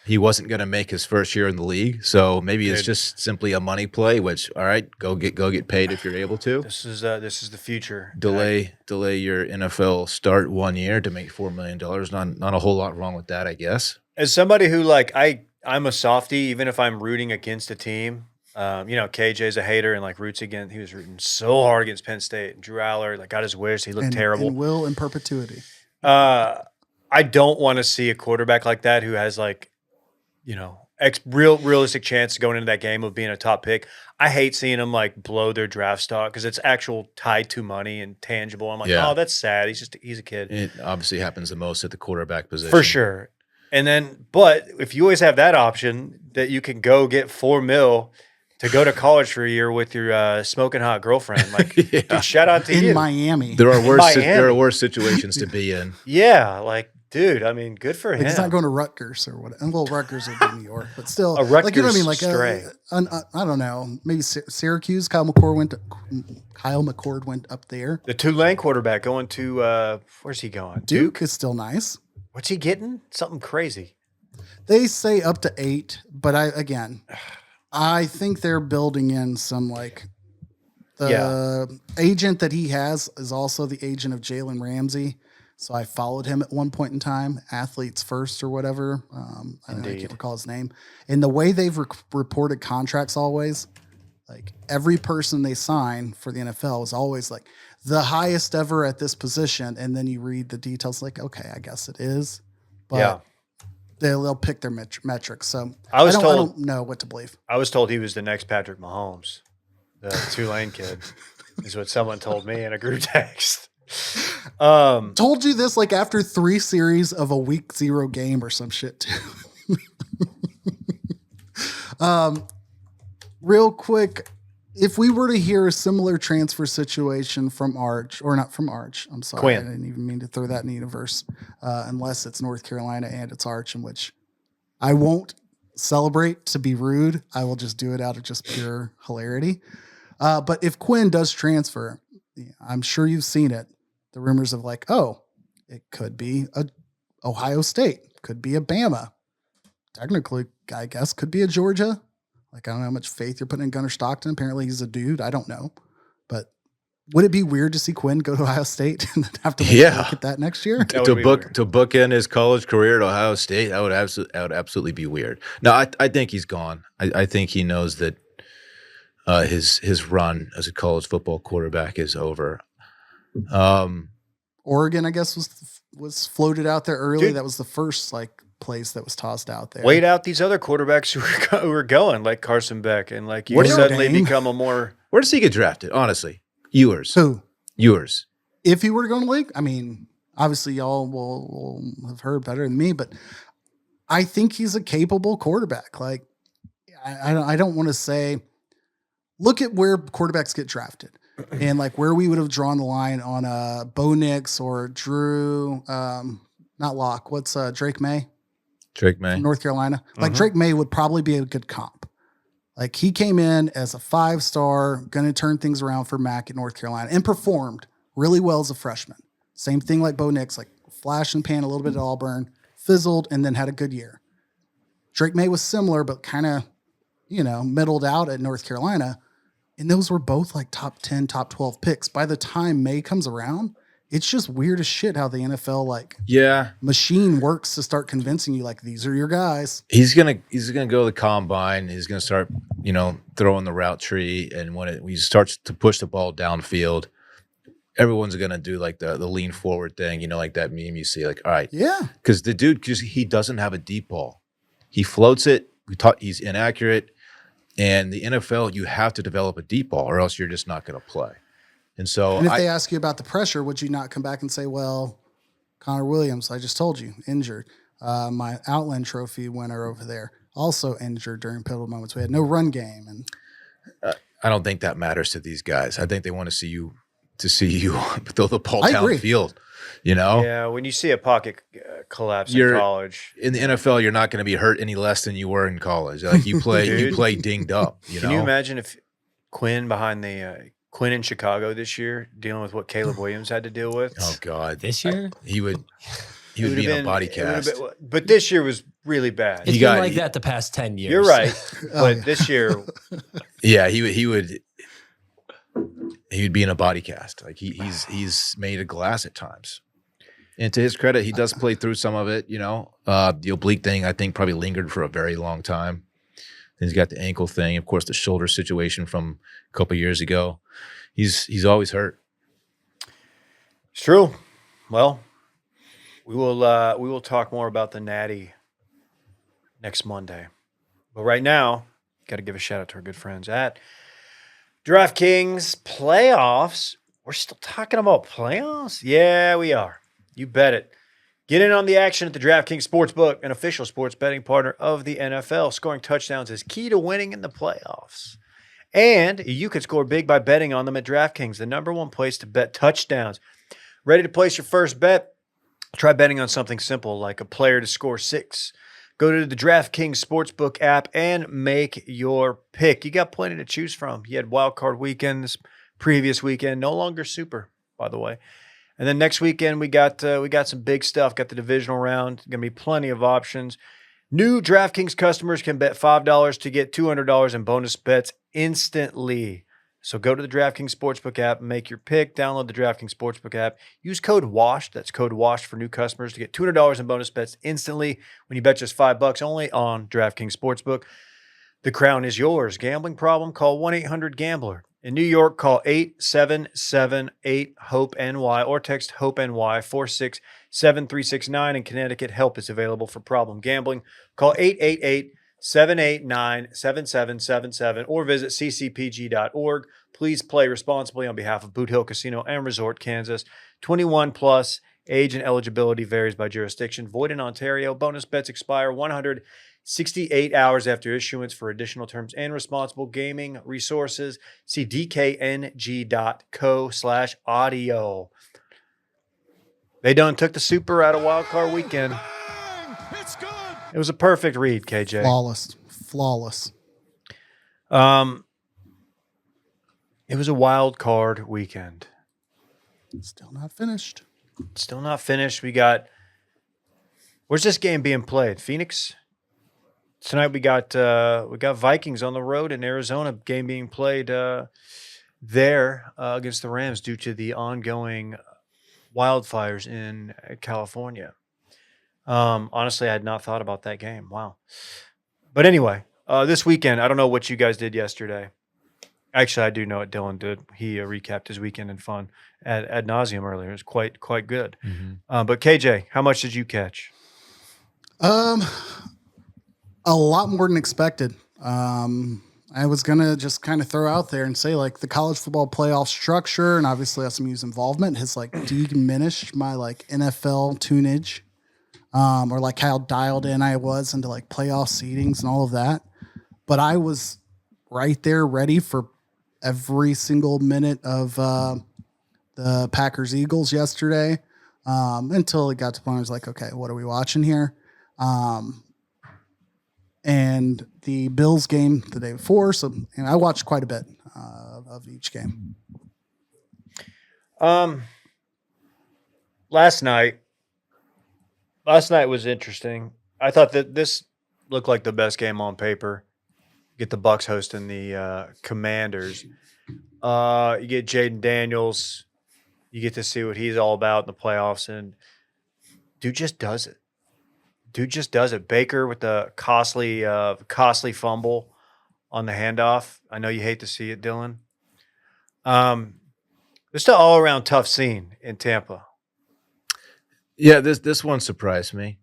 he wasn't going to make his first year in the league. So maybe it's just simply a money play. Which, all right, go get paid if you're able to. This is the future. Delay your NFL start 1 year to make $4 million. Not a whole lot wrong with that, I guess. As somebody who like I'm a softie, even if I'm rooting against a team. KJ's a hater and like roots against. He was rooting so hard against Penn State. Drew Aller like got his wish. He looked terrible. And will in perpetuity. I don't want to see a quarterback like that who has like, realistic chance going into that game of being a top pick. I hate seeing them like blow their draft stock because it's actual tied to money and tangible. I'm like, oh, that's sad. He's a kid. It obviously happens the most at the quarterback position. For sure. And then, but if you always have that option that you can go get $4 million to go to college for a year with your smoking hot girlfriend, like, dude, shout out to you. In Miami. There are worse situations to be in. Yeah, like, dude, I mean, good for him. He's not going to Rutgers or what. And well, Rutgers would be New York, but still, a Rutgers like, you know what I mean? Like, stray. I don't know, maybe Syracuse. Kyle McCord went up there. The Tulane quarterback going to where's he going? Duke is still nice. What's he getting? Something crazy. They say up to 8, but I think they're building in some like The agent that he has is also the agent of Jalen Ramsey. So I followed him at one point in time, Athletes First or whatever. I can't recall his name. And the way they've reported contracts always, like every person they sign for the NFL is always like the highest ever at this position. And then you read the details like, okay, I guess it is. But they'll pick their metrics. So I don't know what to believe. I was told he was the next Patrick Mahomes, the Tulane kid, is what someone told me in a group text. Told you this like after 3 series of a week 0 game or some shit too. Real quick, if we were to hear a similar transfer situation from Arch, or not from Arch, I'm sorry, Quinn. I didn't even mean to throw that in the universe, unless it's North Carolina and it's Arch, in which I won't celebrate to be rude. I will just do it out of just pure hilarity. But if Quinn does transfer, I'm sure you've seen it. The rumors of like, oh, it could be a Ohio State, could be a Bama. Technically, I guess could be a Georgia. Like, I don't know how much faith you're putting in Gunnar Stockton. Apparently he's a dude. I don't know. But would it be weird to see Quinn go to Ohio State and then have to look at that next year? To bookend his college career at Ohio State, that would absolutely be weird. No, I think he's gone. I think he knows that his run as a college football quarterback is over. Oregon, I guess, was floated out there early. Dude, that was the first place that was tossed out there. Wait out these other quarterbacks who are going, like Carson Beck, and like you suddenly become a more. Where does he get drafted? Honestly, yours. Who? Yours. If he were to go in the league, I mean, obviously y'all will have heard better than me, but I think he's a capable quarterback. Like, I don't want to say. Look at where quarterbacks get drafted. And like where we would have drawn the line on Bo Nix or Drew, not Locke. What's Drake May? Drake May, from North Carolina. Like Drake May would probably be a good comp. Like he came in as a 5-star, going to turn things around for Mac at North Carolina and performed really well as a freshman. Same thing like Bo Nix, like flash and pan a little bit at Auburn, fizzled, and then had a good year. Drake May was similar, but kind of, middled out at North Carolina. And those were both like top 10, top 12 picks. By the time May comes around, it's just weird as shit how the NFL machine works to start convincing you like these are your guys. He's gonna go to the combine. He's gonna start throwing the route tree, and when he starts to push the ball downfield, everyone's gonna do like the lean forward thing. Like that meme you see. Like, all right, because the dude he doesn't have a deep ball. He floats it. He's inaccurate. And the NFL, you have to develop a deep ball, or else you're just not going to play. And if they ask you about the pressure, would you not come back and say, "Well, Connor Williams, I just told you, injured. My Outland Trophy winner over there, also injured during pivotal moments. We had no run game." And I don't think that matters to these guys. I think they want to see you throw the ball downfield. Yeah, when you see a pocket collapse in college. In the NFL, you're not going to be hurt any less than you were in college. Like you play dinged up. Can you imagine if Quinn Quinn in Chicago this year dealing with what Caleb Williams had to deal with? Oh God, this year he would be in a body cast. But this year was really bad. It's been like that the past 10 years. You're right, but this year, he would be in a body cast. Like he's made of glass at times. And to his credit, he does play through some of it. The oblique thing I think probably lingered for a very long time. Then he's got the ankle thing, of course, the shoulder situation from a couple of years ago. He's always hurt. It's true. Well, we will talk more about the Natty next Monday. But right now, got to give a shout out to our good friends at DraftKings playoffs. We're still talking about playoffs? Yeah, we are. You bet it. Get in on the action at the DraftKings Sportsbook, an official sports betting partner of the NFL. Scoring touchdowns is key to winning in the playoffs. And you can score big by betting on them at DraftKings, the #1 place to bet touchdowns. Ready to place your first bet? Try betting on something simple like a player to score 6. Go to the DraftKings Sportsbook app and make your pick. You got plenty to choose from. You had wild card weekend this previous weekend, no longer super, by the way. And then next weekend we got some big stuff. Got the divisional round. Going to be plenty of options. New DraftKings customers can bet $5 to get $200 in bonus bets instantly. So go to the DraftKings Sportsbook app, make your pick, download the DraftKings Sportsbook app, use code WASHED, that's code WASHED for new customers to get $200 in bonus bets instantly when you bet just $5 only on DraftKings Sportsbook. The crown is yours. Gambling problem? Call 1-800-GAMBLER. In New York, call 877-8-HOPE-NY or text HOPE-NY 467-369. In Connecticut, help is available for problem gambling. Call 888-789-7777 or visit ccpg.org. Please play responsibly on behalf of Boot Hill Casino and Resort, Kansas. 21 plus. Age and eligibility varies by jurisdiction. Void in Ontario. Bonus bets expire 168 hours after issuance. For additional terms and responsible gaming resources, see dkng.co/audio. They done took the super out of Wild Card Weekend. It's good. It was a perfect read, KJ. Flawless. It was a wild card weekend. Still not finished. Still not finished. Where's this game being played? Phoenix? Tonight we got Vikings on the road in Arizona. Game being played there against the Rams due to the ongoing wildfires in California. Honestly, I had not thought about that game. Wow. But anyway, this weekend, I don't know what you guys did yesterday. Actually, I do know what Dylan did. He recapped his weekend in fun ad nauseum earlier. It was quite good. Mm-hmm. But KJ, how much did you catch? A lot more than expected. I was gonna just kind of throw out there and say like the college football playoff structure and obviously SMU's involvement has like diminished my like NFL tunage, or like how dialed in I was into like playoff seedings and all of that. But I was right there, ready for every single minute of the Packers Eagles yesterday, until it got to the point where I was like, okay, what are we watching here? And the Bills game the day before. So I watched quite a bit of each game. Last night was interesting. I thought that this looked like the best game on paper. Get the Bucs hosting the Commanders. You get Jaden Daniels. You get to see what he's all about in the playoffs, and dude just does it. Baker with the costly fumble on the handoff. I know you hate to see it, Dylan. It's an all-around tough scene in Tampa. Yeah, this one surprised me.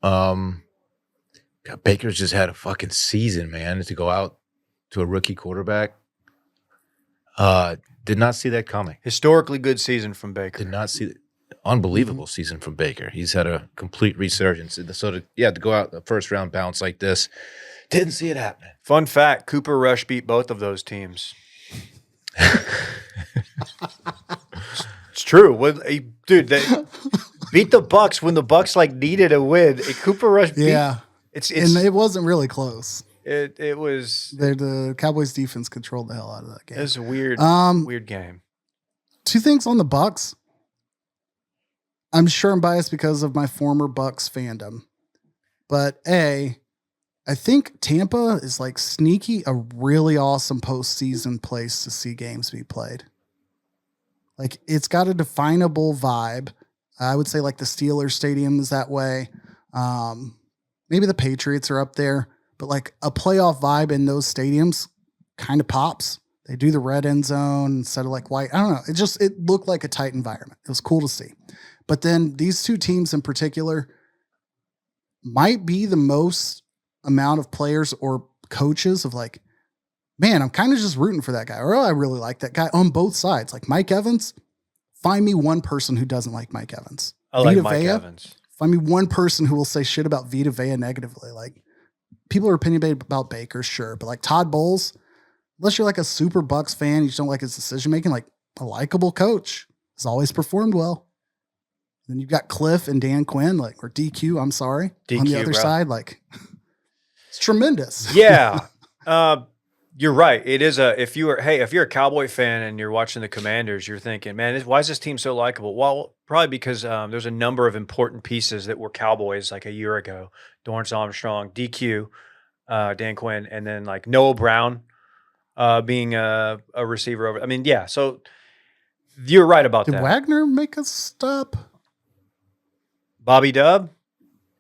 God, Baker's just had a fucking season, man, to go out to a rookie quarterback. Did not see that coming. Historically good season from Baker. Did not see unbelievable season from Baker. He's had a complete resurgence. So to go out the first round bounce like this, didn't see it happening. Fun fact: Cooper Rush beat both of those teams. It's true. They beat the Bucs when the Bucs like needed a win. Cooper Rush beat. Yeah. And it wasn't really close. It was. The Cowboys defense controlled the hell out of that game. It was a weird game. Two things on the Bucs. I'm sure I'm biased because of my former Bucs fandom, but I think Tampa is like sneaky a really awesome postseason place to see games be played. Like it's got a definable vibe. I would say like the Steelers stadium is that way. Maybe the Patriots are up there, but like a playoff vibe in those stadiums kind of pops. They do the red end zone instead of like white. I don't know. It looked like a tight environment. It was cool to see. But then these two teams in particular might be the most amount of players or coaches of like, man, I'm kind of just rooting for that guy. Or I really like that guy on both sides. Like Mike Evans, find me one person who doesn't like Mike Evans. I like Mike Evans. Find me one person who will say shit about Vita Vea negatively. Like people are opinionated about Baker, sure. But like Todd Bowles, unless you're like a super Bucs fan, you just don't like his decision-making, like a likable coach has always performed well. Then you've got Cliff and Dan Quinn, like, or DQ, I'm sorry. DQ, on the other bro. side, like it's tremendous. Yeah. You're right. It is if you're a Cowboy fan and you're watching the Commanders, you're thinking, man, why is this team so likable? Well, probably because there's a number of important pieces that were Cowboys like a year ago. Dorrance Armstrong, DQ, Dan Quinn, and then like Noah Brown. being a receiver over. I mean, yeah. So you're right about Did that. Wagner make a stop? Bobby Dub?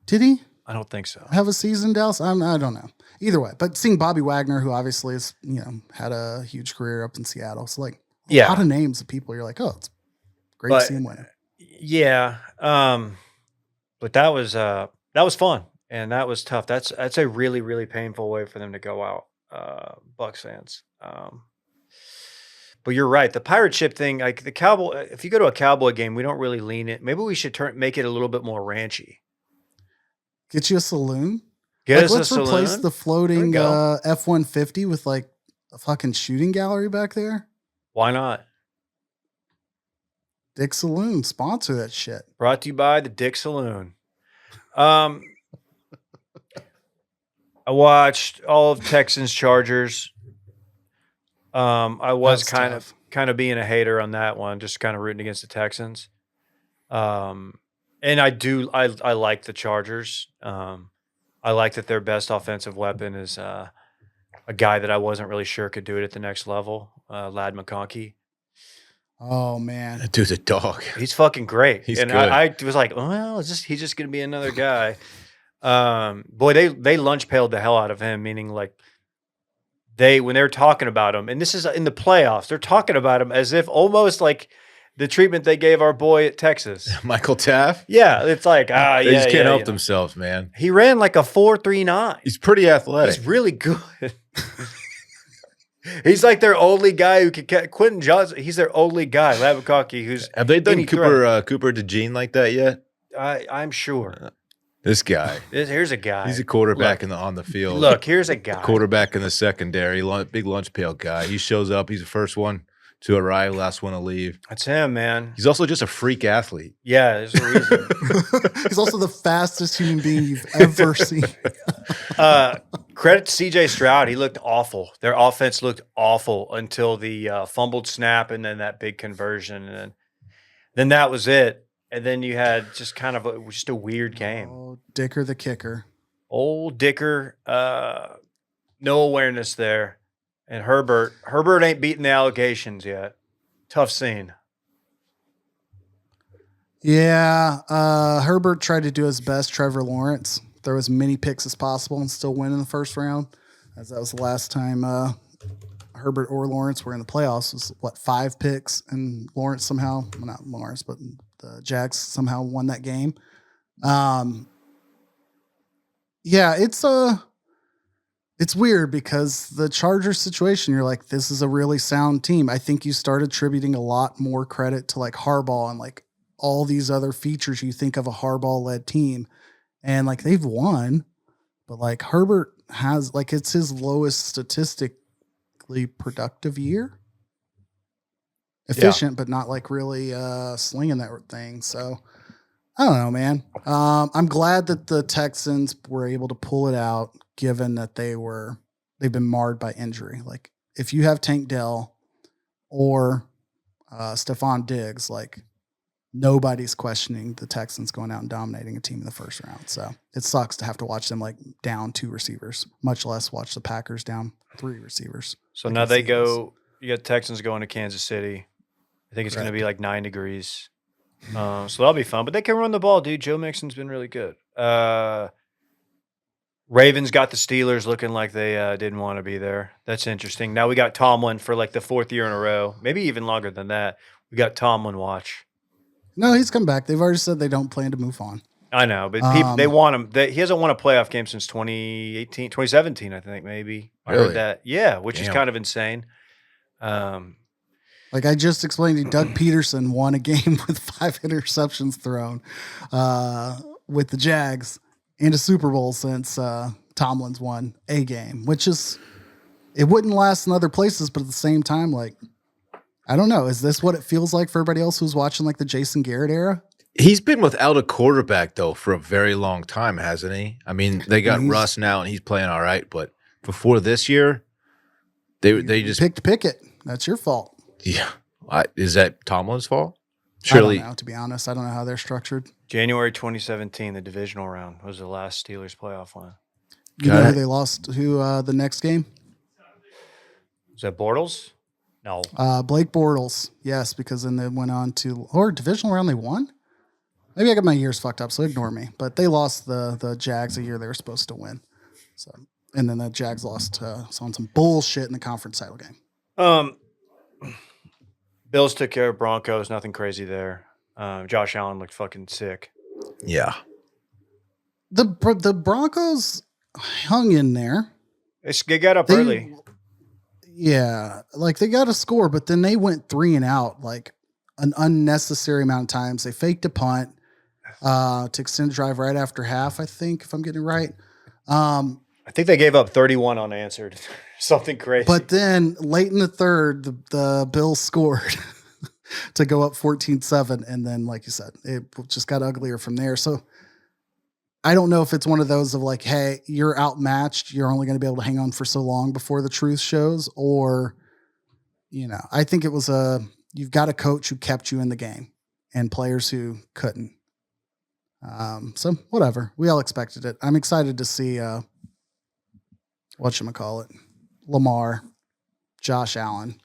Did he I don't think so. have a season, Dallas? I don't know. Either way, but seeing Bobby Wagner, who obviously is, had a huge career up in Seattle. So like a lot of names of people, you're like, oh, it's great to see him win. Yeah. But that was fun and that was tough. That's a really, really painful way for them to go out, Bucs fans. But you're right. The pirate ship thing, like the Cowboy, if you go to a Cowboy game, we don't really lean it. Maybe we should make it a little bit more ranchy. Get you a saloon. Get us let's a replace saloon. the floating There F-150 with like a fucking shooting gallery back there. Why not? Dick Saloon, sponsor that shit. Brought to you by the Dick Saloon. I watched all of Texans Chargers. I was kind of being a hater on that one, just kind of rooting against the Texans. And I like the Chargers. I like that their best offensive weapon is a guy that I wasn't really sure could do it at the next level, Lad McConkey. Oh man, That dude's a dog. He's fucking great. He's and good. I was like, well, he's just going to be another guy. Boy, they lunch pailed the hell out of him, meaning like when they're talking about him, and this is in the playoffs, they're talking about him as if almost like the treatment they gave our boy at Texas. Michael Taft? Yeah, it's like, They just can't help themselves, man. He ran like a 4.39. He's pretty athletic. He's really good. He's like their only guy who can catch Quentin Johnson. He's their only guy, Lad McConkey, who's Have they done any Cooper DeJean like that yet? I'm sure. This guy. Here's a guy. He's a quarterback on the field. Look, here's a guy. Quarterback in the secondary, big lunch pail guy. He shows up. He's the first one to arrive, last one to leave. That's him, man. He's also just a freak athlete. Yeah, there's a reason. he's also the fastest human being you've ever seen. Credit to CJ Stroud. He looked awful. Their offense looked awful until the fumbled snap and then that big conversion. And then that was it. And then you had just kind of just a weird game. Oh, Dicker the kicker. Old Dicker, no awareness there. And Herbert ain't beating the allegations yet. Tough scene. Yeah, Herbert tried to do his best. Trevor Lawrence throw as many picks as possible and still win in the first round, as that was the last time Herbert or Lawrence were in the playoffs. It was 5 picks, and Lawrence somehow, well, not Lawrence, but the Jags somehow won that game. Yeah, it's weird because the Chargers situation, you're like, this is a really sound team. I think you start attributing a lot more credit to like Harbaugh and like all these other features you think of a Harbaugh-led team. And like they've won, but like Herbert has like it's his lowest statistically productive year. Efficient, but not like really slinging that thing. So I don't know, man. I'm glad that the Texans were able to pull it out, given that they've been marred by injury. Like if you have Tank Dell or Stephon Diggs, like nobody's questioning the Texans going out and dominating a team in the first round. So it sucks to have to watch them like down 2 receivers, much less watch the Packers down 3 receivers. So now they go, you got Texans going to Kansas City. I think it's going to be like 9 degrees. So that'll be fun. But they can run the ball, dude. Joe Mixon's been really good. Ravens got the Steelers looking like they didn't want to be there. That's interesting. Now we got Tomlin for like the 4th year in a row, maybe even longer than that. We got Tomlin watch. No, he's come back. They've already said they don't plan to move on. I know, but people, they want him. He hasn't won a playoff game since 2017, I think, maybe. I Really? heard that. Yeah, which is kind of insane. Like I just explained to you, Doug Peterson won a game with 5 interceptions thrown with the Jags and a Super Bowl since Tomlin's won a game, which is, it wouldn't last in other places, but at the same time, like, I don't know. Is this what it feels like for everybody else who's watching like the Jason Garrett era? He's been without a quarterback, though, for a very long time, hasn't he? I mean, they got Russ now, and he's playing all right. But before this year, they just picked Pickett. That's your fault. Yeah. Is that Tomlin's fault? Surely. I don't know, to be honest. I don't know how they're structured. January 2017, the divisional round was the last Steelers playoff win. You know who they lost to the next game? Is that Bortles? No. Blake Bortles, yes, because then they went on to divisional round they won. Maybe I got my years fucked up, so ignore me. But they lost the Jags a year they were supposed to win. So, and then the Jags lost on some bullshit in the conference title game. Bills took care of Broncos. Nothing crazy there. Josh Allen looked fucking sick. Yeah. The Broncos hung in there. They got up early. Yeah, like they got a score, but then they went 3 and out like an unnecessary amount of times. They faked a punt to extend the drive right after half, I think, if I'm getting it right. I think they gave up 31 unanswered. Something crazy. But then late in the third, the Bills scored to go up 14-7. And then, like you said, it just got uglier from there. So I don't know if it's one of those of like, hey, you're outmatched. You're only going to be able to hang on for so long before the truth shows. Or, I think it was you've got a coach who kept you in the game and players who couldn't. So whatever. We all expected it. I'm excited to see whatchamacallit, Lamar, Josh Allen.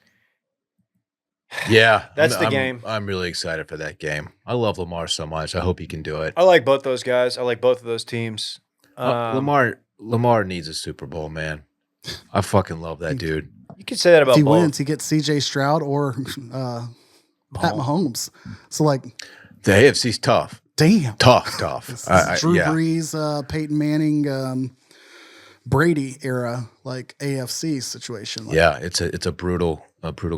Yeah. That's the game. I'm really excited for that game. I love Lamar so much. I hope he can do it. I like both those guys. I like both of those teams. Lamar needs a Super Bowl, man. I fucking love that dude. You could say that about if he both. wins, he gets CJ Stroud or Pat Mahomes. So like The AFC's tough. Damn. Tough. This is Drew Brees, Peyton Manning, Brady era, like AFC situation. Like, yeah, it's a brutal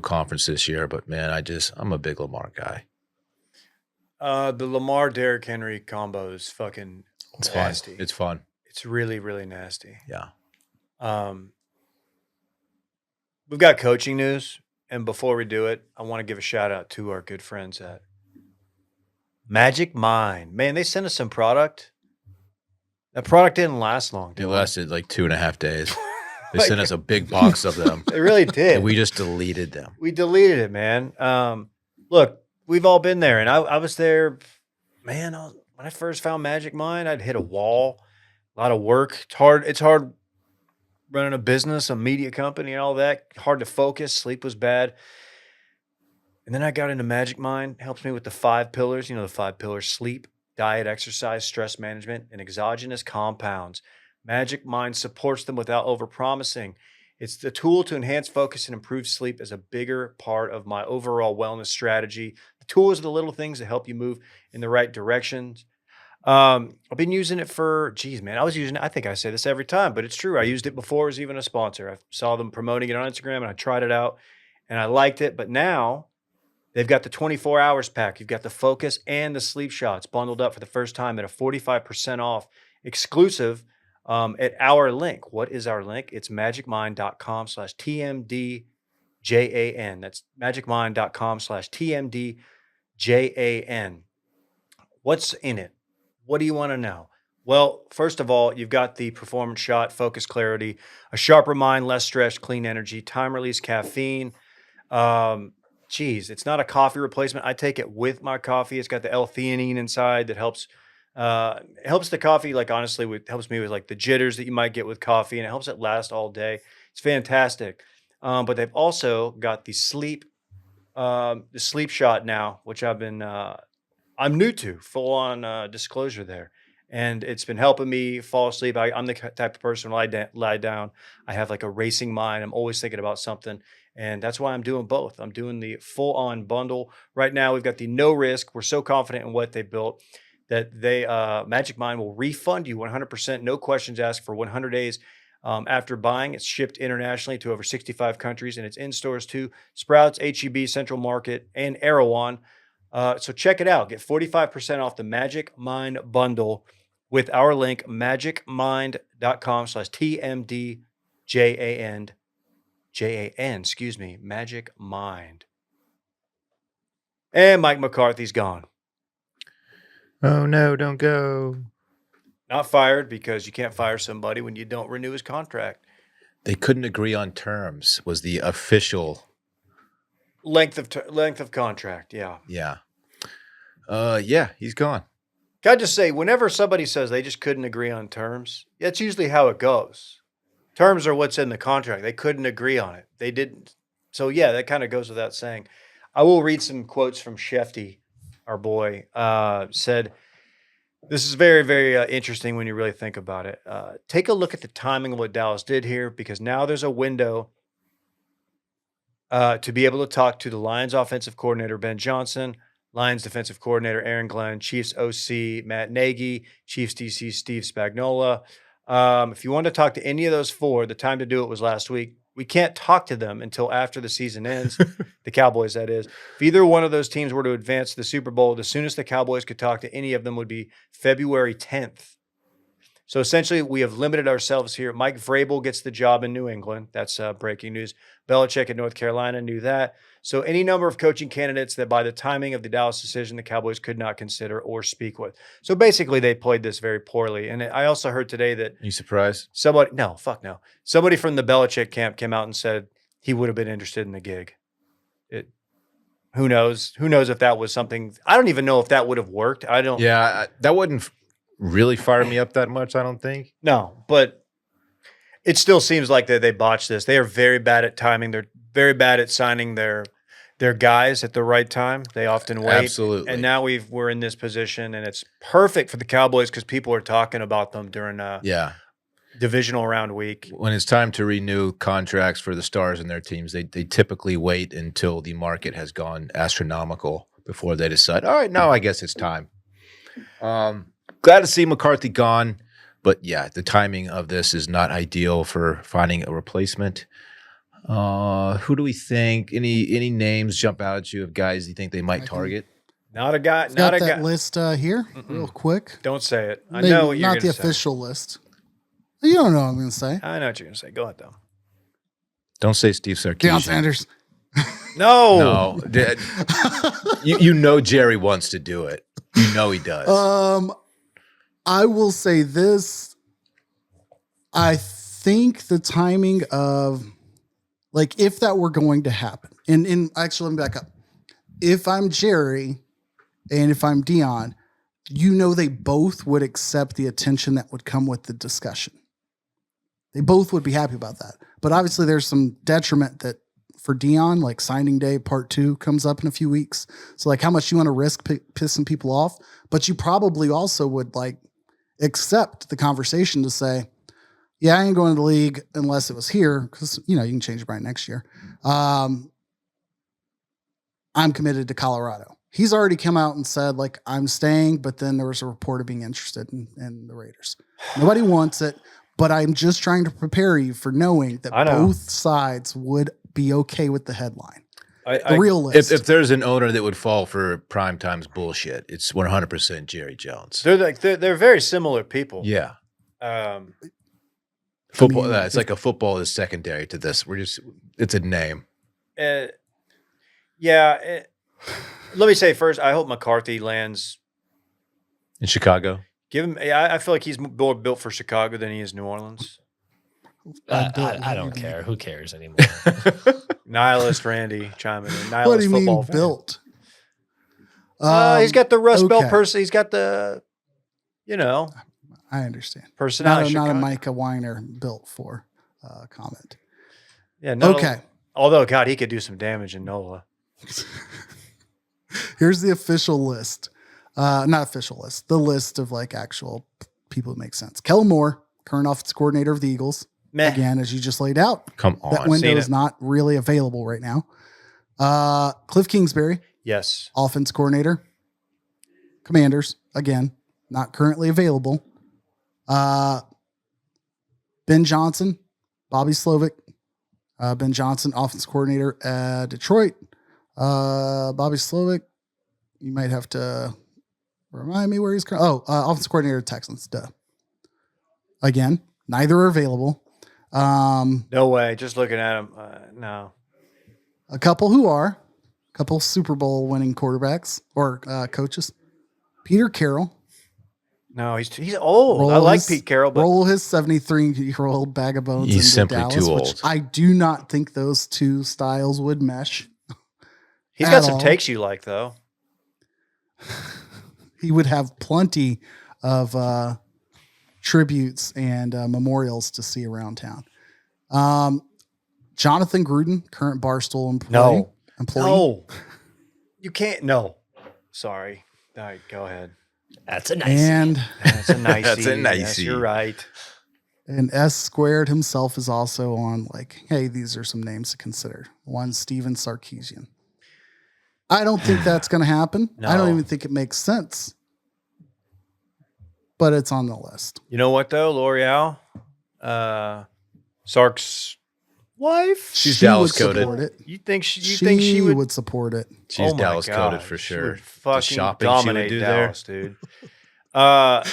conference this year, but man, I'm a big Lamar guy. The Lamar Derrick Henry combo is fucking nasty. Fun. It's fun. It's really, really nasty. Yeah. We've got coaching news, and before we do it, I want to give a shout out to our good friends at Magic Mind. Man, they sent us some product. That product didn't last long. It lasted like 2.5 days. They sent us a big box of them. They really did. And we just deleted them. We deleted it, man. Look, we've all been there, and I was there, man. When I first found Magic Mind, I'd hit a wall. A lot of work. It's hard running a business, a media company, and all that. Hard to focus. Sleep was bad. And then I got into Magic Mind. Helps me with the 5 pillars. The 5 pillars: sleep, diet, exercise, stress management, and exogenous compounds. Magic Mind supports them without overpromising. It's the tool to enhance focus and improve sleep as a bigger part of my overall wellness strategy. The tools are the little things that help you move in the right directions. I've been using it for, I think I say this every time, but it's true. I used it before it was even a sponsor. I saw them promoting it on Instagram and I tried it out and I liked it. But now they've got the 24 hours pack. You've got the focus and the sleep shots bundled up for the first time at a 45% off exclusive at our link. What is our link? It's magicmind.com/TMDJAN. That's magicmind.com/TMDJAN. What's in it? What do you want to know? Well, first of all, you've got the performance shot, focus clarity, a sharper mind, less stress, clean energy, time release caffeine. It's not a coffee replacement. I take it with my coffee. It's got the L-theanine inside that helps the coffee, like honestly, helps me with like the jitters that you might get with coffee, and it helps it last all day. It's fantastic. But they've also got the sleep shot now, which I'm new to, full on disclosure there. And it's been helping me fall asleep. I'm the type of person when I lie down, I have like a racing mind. I'm always thinking about something. And that's why I'm doing both. I'm doing the full on bundle. Right now, we've got the no risk. We're so confident in what they built that Magic Mind will refund you 100%, no questions asked for 100 days after buying. It's shipped internationally to over 65 countries, and it's in stores too. Sprouts, HEB, Central Market, and Erewhon. So check it out. Get 45% off the Magic Mind bundle with our link, magicmind.com/TMDJAN. Magic Mind. And Mike McCarthy's gone. Oh, no, don't go. Not fired, because you can't fire somebody when you don't renew his contract. They couldn't agree on terms was the official length of contract. Yeah. Yeah. Yeah, he's gone. Can I just say, whenever somebody says they just couldn't agree on terms, that's usually how it goes. Terms are what's in the contract. They couldn't agree on it. They didn't. So, yeah, that kind of goes without saying. I will read some quotes from Shefty, our boy. Said, this is very, very interesting when you really think about it. Take a look at the timing of what Dallas did here, because now there's a window to be able to talk to the Lions offensive coordinator, Ben Johnson, Lions defensive coordinator, Aaron Glenn, Chiefs OC, Matt Nagy, Chiefs DC, Steve Spagnuolo. If you want to talk to any of those four, the time to do it was last week. We can't talk to them until after the season ends, the Cowboys, that is. If either one of those teams were to advance to the Super Bowl, the soonest the Cowboys could talk to any of them would be February 10th. So essentially, we have limited ourselves here. Mike Vrabel gets the job in New England. That's breaking news. Belichick in North Carolina knew that. So any number of coaching candidates that by the timing of the Dallas decision, the Cowboys could not consider or speak with. So basically, they played this very poorly. And I also heard today that You surprised? somebody from the Belichick camp came out and said he would have been interested in the gig. Who knows? Who knows if that was something? I don't even know if that would have worked. I don't. Yeah, that wouldn't really fire me up that much, I don't think. No, but it still seems like that they botched this. They are very bad at timing. They're very bad at signing their guys at the right time. They often wait. Absolutely. And now we're in this position, and it's perfect for the Cowboys because people are talking about them during divisional round week. When it's time to renew contracts for the stars in their teams, they typically wait until the market has gone astronomical before they decide, all right, now I guess it's time. Glad to see McCarthy gone, but yeah, the timing of this is not ideal for finding a replacement. Who do we think? Any names jump out at you of guys you think they might target? Not a guy. Got Not a that guy. list here, real quick. Don't say it. I Maybe know what you're not going to the say. official list. You don't know what I'm going to say. I know what you're going to say. Go ahead, though. Don't say Steve Deion Sarkisian. Sanders. No. No. you know Jerry wants to do it. You know he does. I will say this. I think the timing of, like, if that were going to happen, and actually, let me back up. If I'm Jerry and if I'm Deion, they both would accept the attention that would come with the discussion. They both would be happy about that. But obviously, there's some detriment that for Deion, like signing day part 2 comes up in a few weeks. So, like, how much you want to risk pissing people off, but you probably also would like accept the conversation to say, yeah, I ain't going to the league unless it was here because, you can change your mind next year. I'm committed to Colorado. He's already come out and said, like, I'm staying, but then there was a report of being interested in the Raiders. Nobody wants it, but I'm just trying to prepare you for knowing that both sides would be okay with the headline. The real list. If there's an owner that would fall for prime time's bullshit, it's 100% Jerry Jones. They're very similar people. Yeah. Football. It's like a football is secondary to this. It's a name. Let me say first, I hope McCarthy lands In Chicago. Give him. I feel like he's more built for Chicago than he is New Orleans. I don't care. Who cares anymore? Nihilist Randy chiming in. Nihilist What do you football mean fan. built? He's got the Rust Belt okay. person. He's got the, I understand. personality. Not a Micah Weiner built for comment. Yeah. No, Okay. Although, God, he could do some damage in NOLA. Here's the official list. Not official list. The list of like actual people that make sense. Kellen Moore, current offensive coordinator of the Eagles. Meh. Again, as you just laid out. Come on. That window Seen is it. not really available right now. Cliff Kingsbury, Yes. offense coordinator. Commanders, again, not currently available. Ben Johnson, Bobby Slovic. Ben Johnson, offense coordinator at Detroit. Bobby Slovic, you might have to remind me where he's currently. Offense coordinator at Texans. Duh. Again, neither are available. No way. Just looking at him. No. A couple Super Bowl winning quarterbacks or coaches. Peter Carroll. No, he's old. I like Pete Carroll, but roll his 73-year-old bag of bones. He's into simply Dallas, too which old. I do not think those two styles would mesh. he's at got some all. takes you like, though. He would have plenty of tributes and memorials to see around town. Jonathan Gruden, current Barstool employee. No, you can't. No, sorry. All right, go ahead. That's a nice. And That's a nice. That's a nicey. Yes, you're right. S Squared himself is also on like, hey, these are some names to consider. One, Steven Sarkisian. I don't think that's going to happen. No. I don't even think it makes sense. But it's on the list. You know what though, L'Oreal, Sark's wife. She's She Dallas would coded. support it. You think she would support it. She's Oh my Dallas God, coded for she sure. would fucking The shopping dominate she would do Dallas, there. dude. Nah,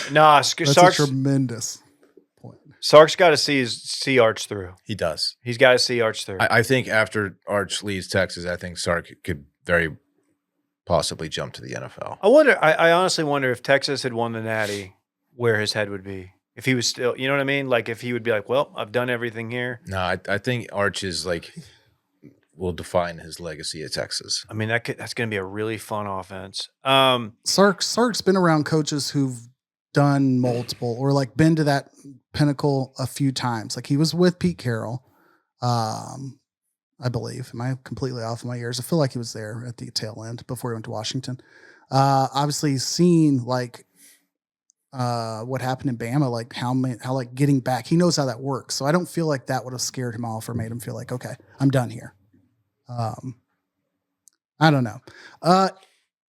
That's a Sark's tremendous point. Sark's got to see Arch through. He does. He's got to see Arch through. I think after Arch leaves Texas, I think Sark could very possibly jump to the NFL. I wonder. I honestly wonder if Texas had won the Natty, where his head would be. If he was still, you know what I mean? Like if he would be like, well, I've done everything here. No, I think Arch is like will define his legacy at Texas. I mean, that's going to be a really fun offense. Sark's been around coaches who've done multiple or like been to that pinnacle a few times. Like he was with Pete Carroll, I believe. Am I completely off of my years? I feel like he was there at the tail end before he went to Washington. Obviously seen like what happened in Bama, like how like getting back, he knows how that works. So I don't feel like that would have scared him off or made him feel like, okay, I'm done here. I don't know.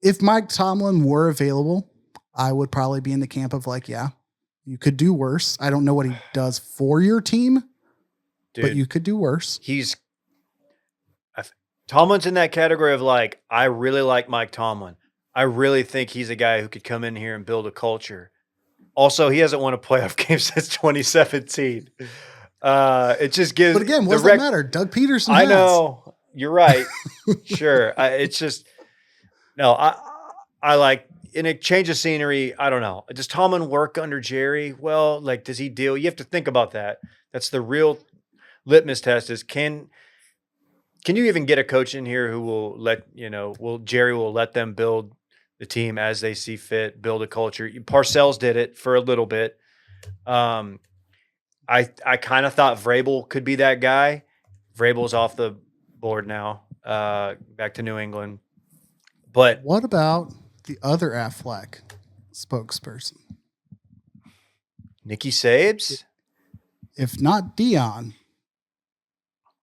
If Mike Tomlin were available, I would probably be in the camp of like, yeah, you could do worse. I don't know what he does for your team, Dude, but you could do worse. Tomlin's in that category of like, I really like Mike Tomlin. I really think he's a guy who could come in here and build a culture. Also, he hasn't won a playoff game since 2017. It just gives. But again, what does that matter? Doug Peterson. I know. You're right. Sure. It's just no. I like in a change of scenery. I don't know. Does Tomlin work under Jerry? Well, like, does he deal? You have to think about that. That's the real litmus test. Is can you even get a coach in here who will let Jerry will let them build the team as they see fit, build a culture. Parcells did it for a little bit. I kind of thought Vrabel could be that guy. Vrabel's off the board now, back to New England. But what about the other Aflac spokesperson? Nikki Sabes? If not Dion,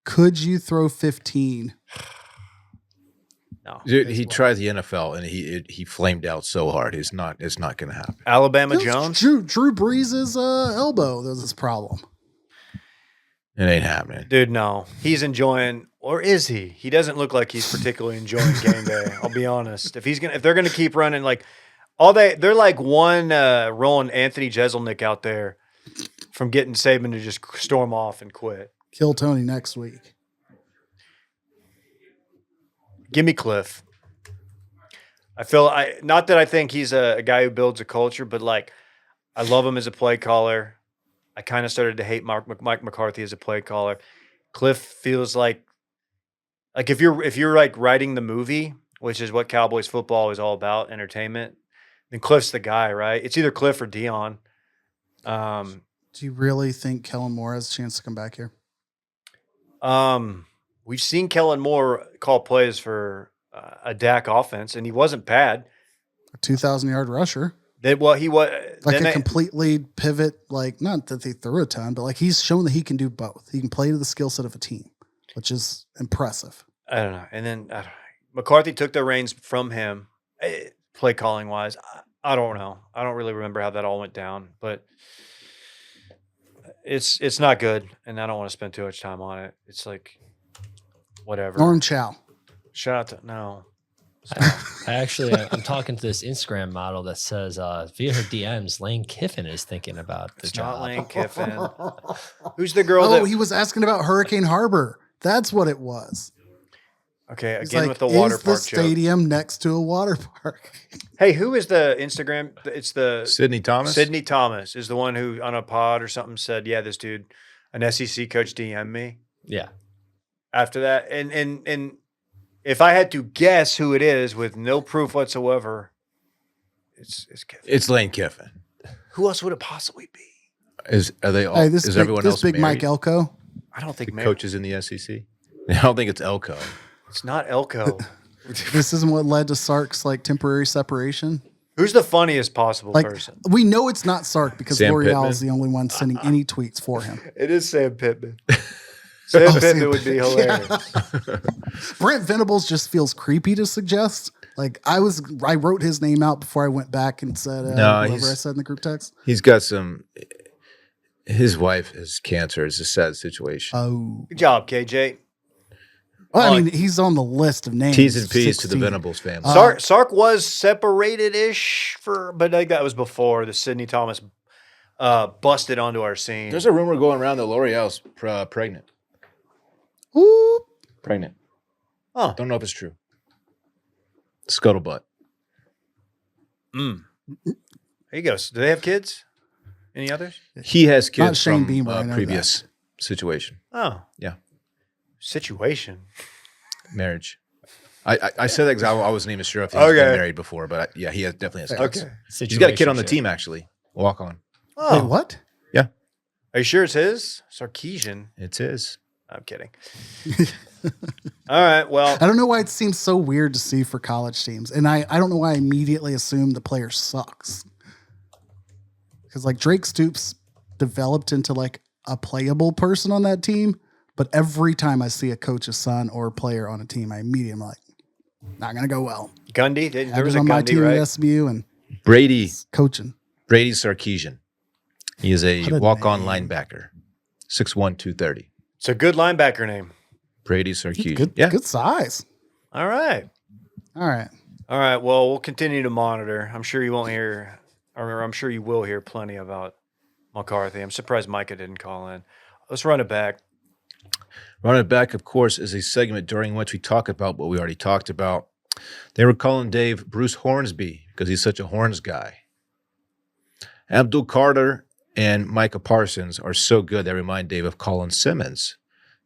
could you throw 15? No. Dude, he tried the NFL and he flamed out so hard. It's not going to happen. Alabama Jones? Drew Brees' elbow was his problem. It ain't happening. Dude, no. He's enjoying, or is he? He doesn't look like he's particularly enjoying game day. I'll be honest. If they're gonna keep running like they're like one rolling Anthony Jeselnik out there from getting Saban to just storm off and quit. Kill Tony next week. Give me Cliff. Not that I think he's a guy who builds a culture, but like I love him as a play caller. I kind of started to hate Mike McCarthy as a play caller. Cliff feels like if you're like writing the movie, which is what Cowboys football is all about, entertainment, then Cliff's the guy, right? It's either Cliff or Dion. Do you really think Kellen Moore has a chance to come back here? We've seen Kellen Moore call plays for a Dak offense, and he wasn't bad. A 2,000-yard rusher. He was like a completely pivot, like not that they threw a ton, but like he's shown that he can do both. He can play to the skill set of a team, which is impressive. I don't know. And then McCarthy took the reins from him, play calling wise. I don't know. I don't really remember how that all went down, but it's not good, and I don't want to spend too much time on it. It's like whatever. Norm Chow. Shout out to no. I'm talking to this Instagram model that says via her DMs, Lane Kiffin is thinking about the It's job. not Lane Kiffin. Who's the girl Oh, he was asking about Hurricane Harbor. That's what it was. Okay, He's again like, with the water is park the stadium next to a water park? Hey, who is the Instagram? It's the Sidney Thomas? Sidney Thomas is the one who on a pod or something said, yeah, this dude, an SEC coach DM'd me. Yeah. After that. And if I had to guess who it is with no proof whatsoever, it's Kiffin. It's Lane Kiffin. Who else would it possibly be? Are they all? Hey, is everyone else big married? Mike Elko. I don't think Coaches in the SEC. I don't think it's Elko. It's not Elko. This isn't what led to Sark's like temporary separation. Who's the funniest possible Like person? we know it's not Sark because Sam L'Oreal Pittman? is the only one sending any tweets for him. It is Sam Pittman. Sam Pittman Sam would be hilarious. Brent Venables just feels creepy to suggest. Like I wrote his name out before I went back and said whatever I said in the group text. He's got some. His wife has cancer. It's a sad situation. Oh, Good job, KJ. well, I mean, he's on the list of names. T's and P's to the 16. Venables family. Sark was separated-ish but I think that was before the Sidney Thomas busted onto our scene. There's a rumor going around that L'Oreal's pregnant. Ooh. Pregnant. Oh, Don't know if it's true. Scuttlebutt. there you go. Do they have kids? Any others? He has Not kids Shane from Beamer, I know previous situation. Oh, Yeah. situation. Marriage. I said that because I wasn't even sure if he's been married before, but yeah, he definitely has kids. Okay. He's got a kid on the team, actually. Walk on. Oh, Wait, what? Yeah, are you sure it's his? Sarkeesian. it's his. I'm kidding. All right. Well, I don't know why it seems so weird to see for college teams. And I don't know why I immediately assume the player sucks. Because like Drake Stoops developed into like a playable person on that team. But every time I see a coach's son or player on a team, I immediately am like, not going to go well. Gundy. I There was was a on my Gundy, team right? at SMU and Brady coaching. Sarkeesian. He is a What a walk-on name. linebacker. 6'1", 230. It's a good linebacker name. Brady Sarkeesian. Good, Yeah. good size. All right. All right. All right. Well, we'll continue to monitor. I'm sure you won't hear, or I'm sure you will hear plenty about McCarthy. I'm surprised Micah didn't call in. Let's run it back. Run It Back, of course, is a segment during which we talk about what we already talked about. They were calling Dave Bruce Hornsby because he's such a horns guy. Abdul Carter and Micah Parsons are so good they remind Dave of Colin Simmons.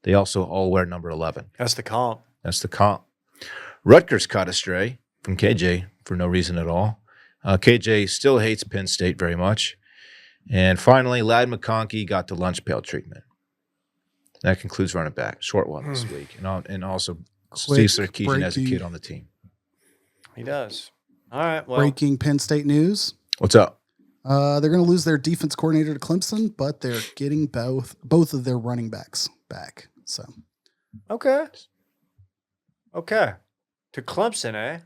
They also all wear number 11. That's the comp. That's the comp. Rutgers caught a stray from KJ for no reason at all. KJ still hates Penn State very much. And finally, Ladd McConkey got the lunch pail treatment. That concludes Run It Back. Short one this week. And also Quick, Steve Sarkeesian has a breaking. kid on the team. He does. All right. Well, Breaking Penn State news. What's up? They're going to lose their defense coordinator to Clemson, but they're getting both of their running backs back. So okay. Okay. To Clemson, eh?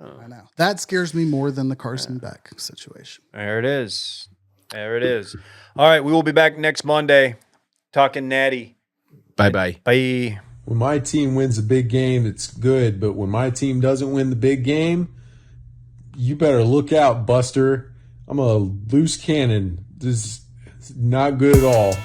I know that scares me more than the Carson Beck situation. There it is. There it is. All right. We will be back next Monday talking Natty. Bye-bye. Bye. When my team wins a big game, it's good. But when my team doesn't win the big game, you better look out, Buster. I'm a loose cannon. This is not good at all.